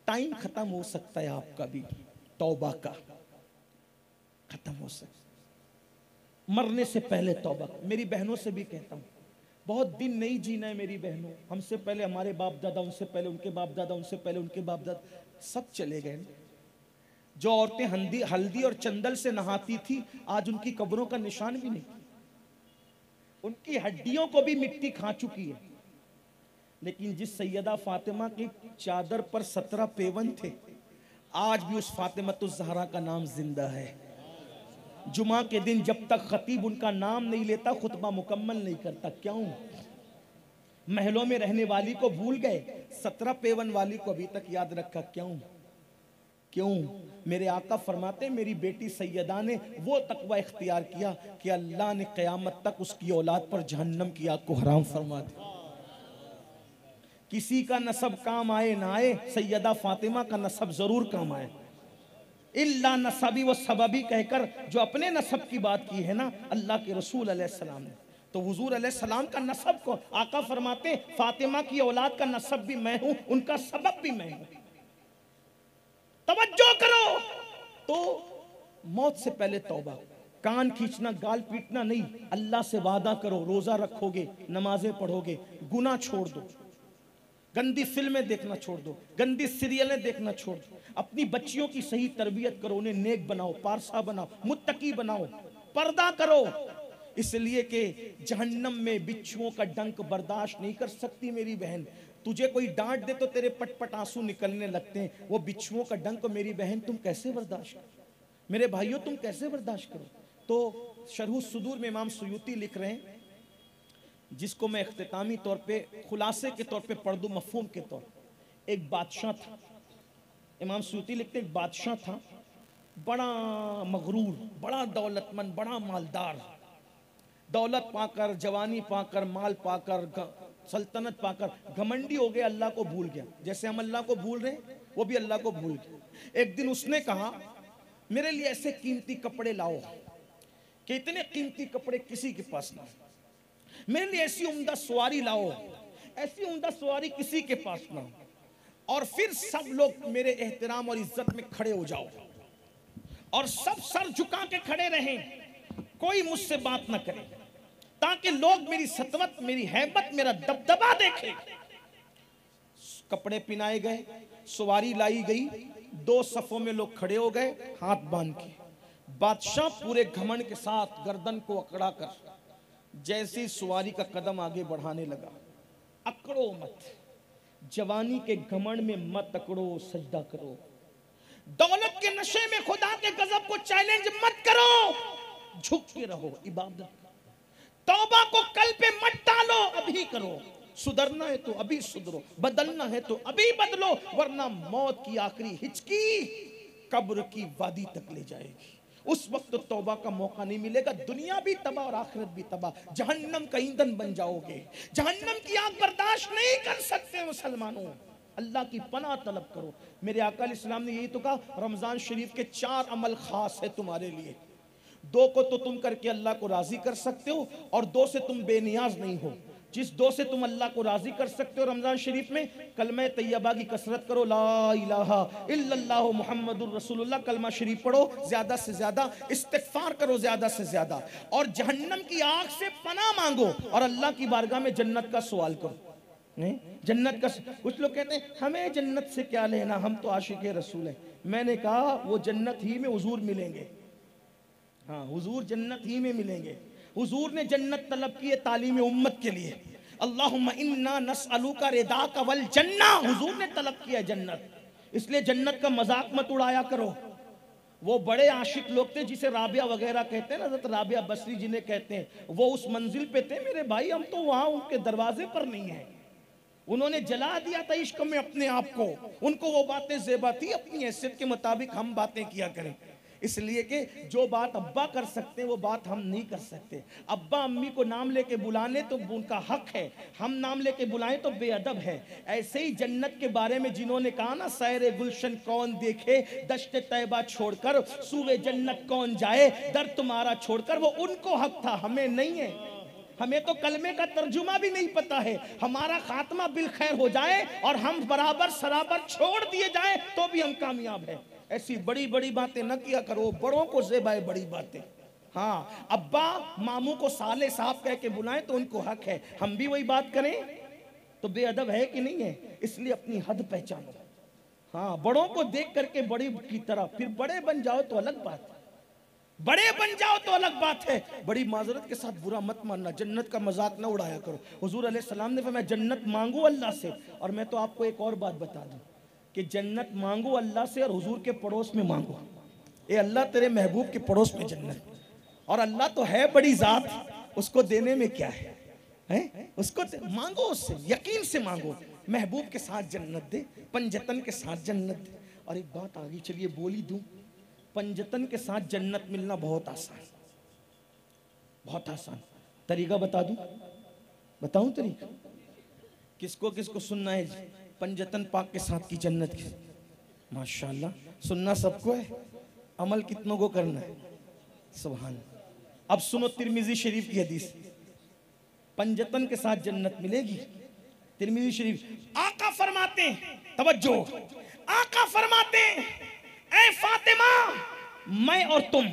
टाइम खत्म हो सकता है आपका भी, तौबा का खत्म हो सके। मरने से पहले तौबा। मेरी बहनों से भी कहता हूँ, बहुत दिन नहीं जीना है मेरी बहनों। हमसे पहले हमारे बाप दादा, उनसे पहले उनके बाप दादा, उनसे पहले उनके बाप दादा, सब चले गए। जो औरतें हल्दी और चंदन से नहाती थी, आज उनकी कब्रों का निशान भी नहीं। उनकी हड्डियों को भी मिट्टी खा चुकी है। लेकिन जिस सैयदा फातिमा की चादर पर 17 पेवन थे, आज भी उस फातिमतुज़ ज़हरा का नाम जिंदा है। जुमा के दिन जब तक खतीब उनका नाम नहीं लेता, खुतबा मुकम्मल नहीं करता। क्यों? महलों में रहने वाली को भूल गए, 17 पेवन वाली को अभी तक याद रखा। क्यों? क्यों? मेरे आका फरमाते, मेरी बेटी सैयदा ने वो तकवा इख्तियार किया कि अल्लाह ने क़यामत तक उसकी औलाद पर जहन्नम की आग को हराम फरमा दिया। किसी का नसब काम आए ना आए, सैयदा फातिमा का नसब जरूर काम आए। इल्ला नसबी व सबबी कहकर जो अपने नसब की बात की है ना अल्लाह के रसूल अलैहिस्सलाम ने, तो हुजूर अलैहिस्सलाम का नसब को आका फरमाते, फातिमा की औलाद का नसब भी मैं हूं, उनका सबब भी मैं हूं। तवज्जो करो। तो मौत से पहले तौबा। कान खींचना, गाल पीटना नहीं। अल्लाह से वादा करो, रोजा रखोगे, नमाजें पढ़ोगे, गुनाह छोड़ दो, गंदी फिल्में देखना छोड़ दो, गंदी सीरियलें देखना छोड़ दो, अपनी बच्चियों की सही तरबियत करो, उन्हें नेक बनाओ, पारसा बनाओ, मुत्तकी बनाओ, पर्दा करो। इसलिए कि जहन्नम में बिच्छुओं का डंक बर्दाश्त नहीं कर सकती मेरी बहन। तुझे कोई डांट दे तो तेरे पट आंसू निकलने लगते हैं। वो बिच्छुओं का डंक मेरी बहन तुम कैसे बर्दाश्त करो? मेरे भाइयों तुम कैसे बर्दाश्त करो? तो शरह सुदूर में इमाम सुयूती लिख रहे हैं, जिसको मैं इख्तितामी तौर पे खुलासे के तौर पे पढ़ दूं, मफहूम के तौर। एक बादशाह था, इमाम सुयूती लिखते एक बादशाह था, बड़ा मगरूर, बड़ा दौलतमंद, बड़ा मालदार। दौलत पाकर, जवानी पाकर, माल पाकर, सल्तनत पाकर घमंडी हो गया, अल्लाह को भूल गया। जैसे हम अल्लाह को भूल रहे हैं, वो भी अल्लाह को भूल गया। एक दिन उसने कहा, मेरे लिए ऐसे कीमती कपड़े लाओ कि इतने कीमती कपड़े किसी के पास ना। मेरे लिए ऐसी उम्दा सवारी लाओ, ऐसी उम्दा सवारी किसी के पास ना। और फिर सब लोग मेरे एहतराम और इज्जत में खड़े हो जाओ, और सब सर झुका के खड़े रहें, कोई मुझसे बात ना करे, ताकि लोग मेरी सतवत, मेरी हैबत, मेरा दबदबा देखें। कपड़े पिनाए गए, सवारी लाई गई, 2 सफों में लोग खड़े हो गए, हाथ बांध के। बादशाह पूरे घमंड के साथ गर्दन को अकड़ा कर जैसी सवारी का कदम आगे बढ़ाने लगा, अकड़ो मत, जवानी के घमंड में मत अकड़ो, सजदा करो। दौलत के नशे में खुदा के गजब को चैलेंज मत करो, झुक के रहो, इबादत। तौबा को कल पे मत डालो, अभी करो। सुधरना है तो अभी सुधरो, बदलना है तो अभी बदलो, वरना मौत की आखिरी हिचकी कब्र की वादी तक ले जाएगी। उस वक्त तो तौबा का मौका नहीं मिलेगा, दुनिया भी तबाह और आखिरत भी तबाह। जहन्नम का ईंधन बन जाओगे, जहन्नम की आग बर्दाश्त नहीं कर सकते मुसलमानों। अल्लाह की पनाह तलब करो। मेरे आका अलैहिस्सलाम ने यही तो कहा, रमजान शरीफ के 4 अमल खास है तुम्हारे लिए। 2 को तो तुम करके अल्लाह को राजी कर सकते हो, और 2 से तुम बेनियाज नहीं हो। जिस 2 से तुम अल्लाह को राजी कर सकते हो रमजान शरीफ में, कलमा तैयबा की कसरत करो, ला इलाहा इल्लल्लाहु मुहम्मदुर रसूलुल्लाह, कलमा शरीफ पढ़ो, ज्यादा से ज्यादा इस्तिगफार करो, ज्यादा से ज्यादा, और जहन्नम की आग से पनाह मांगो, और अल्लाह की बारगाह में जन्नत का सवाल करो। जन्नत का, कुछ लोग कहते हैं हमें जन्नत से क्या लेना, हम तो आशिक रसूल हैं। मैंने कहा वो जन्नत ही में हुजूर मिलेंगे। हाँ, हुजूर जन्नत ही में मिलेंगे। हुजूर ने जन्नत तलब की है तालीम उम्मत के लिए। अल्लाहुम्मा इन्ना नस्अलुका रिदाका वल जन्ना, हुजूर ने तलब किया जन्नत। इसलिए जन्नत का मजाक मत उड़ाया करो। वो बड़े आशिक लोग थे जिसे राबिया वगैरह कहते हैं ना, हज़रत राबिया बसरी जिन्हें कहते हैं, वो उस मंजिल पे थे मेरे भाई, हम तो वहां उनके दरवाजे पर नहीं है। उन्होंने जला दिया था इश्क में अपने आप को। उनको वो बातें ज़ेबा थी, अपनी हैसियत के मुताबिक हम बातें किया करें। इसलिए कि जो बात अब्बा कर सकते हैं वो बात हम नहीं कर सकते। अब्बा अम्मी को नाम लेके बुलाने तो उनका हक है, हम नाम लेके बुलाएं तो बेअदब है। ऐसे ही जन्नत के बारे में जिन्होंने कहा ना, सैरे गुलशन कौन देखे दश्त तैबा छोड़कर, सूबे जन्नत कौन जाए दर तुम्हारा छोड़कर, वो उनको हक था, हमें नहीं है। हमें तो कलमे का तर्जुमा भी नहीं पता है। हमारा खात्मा बिल खैर हो जाए और हम बराबर सराबर छोड़ दिए जाए तो भी हम कामयाब हैं। ऐसी बड़ी बड़ी बातें न किया करो, बड़ों को ज़ेबाए बड़ी बातें। हाँ, अब्बा मामू को साले साहब कह के बुलाएं तो उनको हक है, हम भी वही बात करें तो बेअदब है कि नहीं है? इसलिए अपनी हद पहचानो। हाँ, बड़ों को देख करके बड़ी की तरह फिर बड़े बन जाओ तो अलग बात है, बड़े बन जाओ तो अलग बात है। बड़ी माजरत के साथ बुरा मत मानना, जन्नत का मजाक ना उड़ाया करो। हुजूर अलैहिस्सलाम ने फरमाया जन्नत मांगो अल्लाह से। और मैं तो आपको एक और बात बता दूं कि जन्नत मांगो अल्लाह से और हुजूर के पड़ोस में मांगो। ए अल्लाह तेरे महबूब के पड़ोस में जन्नत, और अल्लाह तो है बड़ी जात, उसको देने में क्या है? उसको मांगो, उससे यकीन से मांगो। महबूब के साथ जन्नत दे, पंजतन के साथ जन्नत दे। और एक बात आगे चलिए बोली दूं, पंजतन के साथ जन्नत मिलना बहुत आसान, बहुत आसान। तरीका बता दूं? बताऊं तरीका? किसको किसको सुनना है जी? पंजतन पाक के साथ की जन्नत की, माशाल्लाह सुनना सबको है, अमल कितनों को करना है? सुभान। अब सुनो तिरमिजी शरीफ की हदीस, पंजतन के साथ जन्नत मिलेगी। तिरमिजी शरीफ आका फरमाते हैं, तवज्जो, आका फरमाते हैं, ऐ फातिमा मैं और तुम,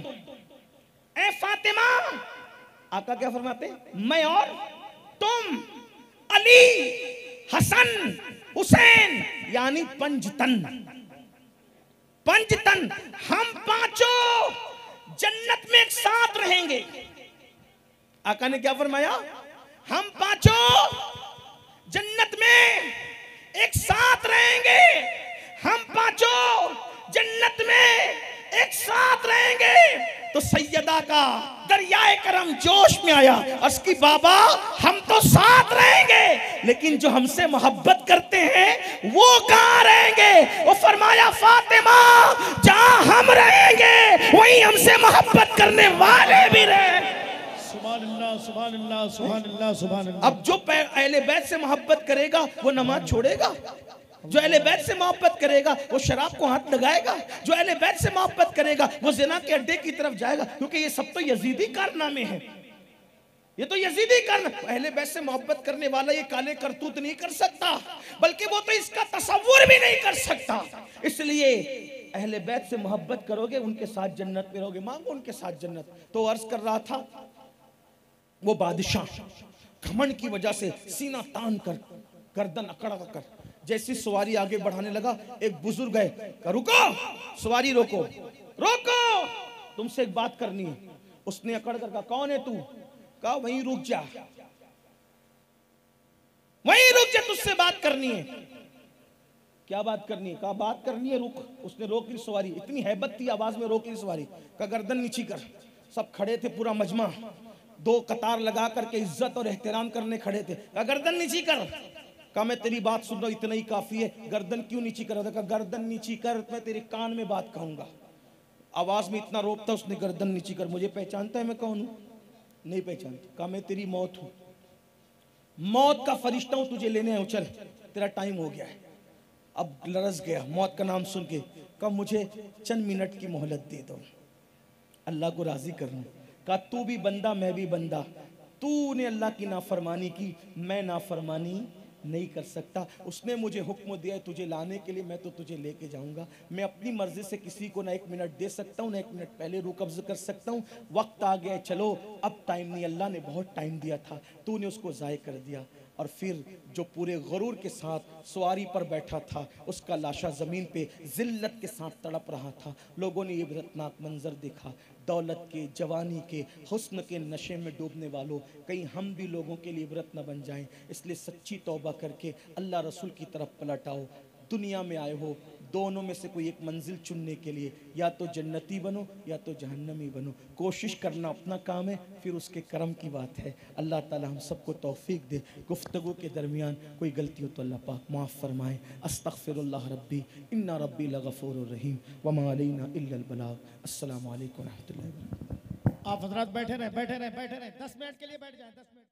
ऐ फातिमा, आका क्या फरमाते हैं? मैं और तुम, अली, हसन, हुसैन, यानी पंजतन, पंजतन, हम पांचों जन्नत में एक साथ रहेंगे। आका ने क्या फरमाया? हम पांचों जन्नत में एक साथ रहेंगे, हम पांचों जन्नत में एक साथ रहेंगे। तो सैयदा का दरियाए करम जोश में आया, उसकी बाबा हम तो साथ रहेंगे, लेकिन जो हमसे मोहब्बत करते हैं वो कहाँ रहेंगे? वो फरमाया फातिमा जहां हम रहेंगे वहीं हमसे मोहब्बत करने वाले भी रहेंगे। सुभान अल्लाह, सुभान अल्लाह, सुभान अल्लाह। अब जो अहले बैत से मोहब्बत करेगा वो नमाज छोड़ेगा, जो अहले बैत से मोहब्बत करेगा वो शराब को हाथ लगाएगा, जो अहले बैत से मोहब्बत करेगा वो ज़िना के अड्डे की तरफ जाएगा, क्योंकि ये सब तो यजीदी कारनामे हैं, ये तो यजीदी कारनामे। अहले बैत से मोहब्बत करने वाला ये काले करतूत नहीं कर सकता, बल्कि वो तो इसका तसव्वुर भी नहीं कर सकता। इसलिए अहले बैत से मोहब्बत करोगे उनके साथ जन्नत में रहोगे, मांगो उनके साथ जन्नत। तो अर्ज कर रहा था, वो बादशाह घमंड की वजह से सीना तान कर गर्दन अकड़ कर जैसी सवारी आगे बढ़ाने लगा, एक बुजुर्ग है, रुको सवारी, रोको रोको, तुमसे एक बात करनी है। उसने अकड़ कर कहा कौन है तू? कहा वहीं रुक जा, वहीं रुक जा, तुझसे बात करनी है। क्या बात करनी है? कहा बात करनी है, रुक। उसने रोक ली सवारी, इतनी हैबत थी आवाज में, रोक ली सवारी। कहा गर्दन नीची कर। सब खड़े थे, पूरा मजमा दो कतार लगा करके इज्जत और एहतराम करने खड़े थे। कहा गर्दन नीची कर। कहा मैं तेरी बात सुन रहा हूं, इतना ही काफी है, गर्दन क्यों नीची कर? कहा गर्दन नीची कर, मैं तेरे कान में बात कहूंगा। आवाज में इतना रोक था उसने, गर्दन नीची कर। मुझे पहचानता है मैं कौन हूं? नहीं पहचानता। कहा मैं तेरी मौत हूं, मौत का फरिश्ता हूं, तुझे लेने आऊं, चल तेरा टाइम हो गया है। अब लरस गया मौत का नाम सुन के। कहा मुझे चंद मिनट की मोहलत दे दो, अल्लाह को राजी कर लूं। कहा तू भी बंदा मैं भी बंदा, तूने अल्लाह की नाफरमानी की, मैं नाफरमानी नहीं कर सकता। उसने मुझे हुक्म दिया है तुझे लाने के लिए, मैं तो तुझे लेके जाऊंगा। मैं अपनी मर्जी से किसी को ना एक मिनट दे सकता हूँ, ना एक मिनट पहले रू कब्ज कर सकता हूँ। वक्त आ गया, चलो अब टाइम नहीं, अल्लाह ने बहुत टाइम दिया था, तूने उसको ज़ाय कर दिया। और फिर जो पूरे गरूर के साथ सवारी पर बैठा था, उसका लाशा ज़मीन पे जिल्लत के साथ तड़प रहा था। लोगों ने ये इबरतनाक मंजर देखा। दौलत के, जवानी के, हुस्न के नशे में डूबने वालों, कहीं हम भी लोगों के लिए इबरत न बन जाएं। इसलिए सच्ची तौबा करके अल्लाह रसूल की तरफ पलट आओ। दुनिया में आए हो, दोनों में से कोई एक मंजिल चुनने के लिए, या तो जन्नती बनो या तो जहन्नमी बनो। कोशिश करना अपना काम है, फिर उसके करम की बात है। अल्लाह ताला हम सबको तौफीक दे। गुफ्तगू के दरमियान कोई गलती हो तो अल्लाह पाक माफ़ फरमाए। अस्तगफिरुल्लाह रब्बी इन्ना रब्बी लगफूरुर रहीम वमा अलैना इल्लल बलाग। अस्सलामु अलैकुम व रहमतुल्लाहि व बरकातुहू। आप हजरात बैठे रहे, बैठे रहे, बैठे रहे, 10 मिनट के लिए बैठ जाए, 10 मिनट।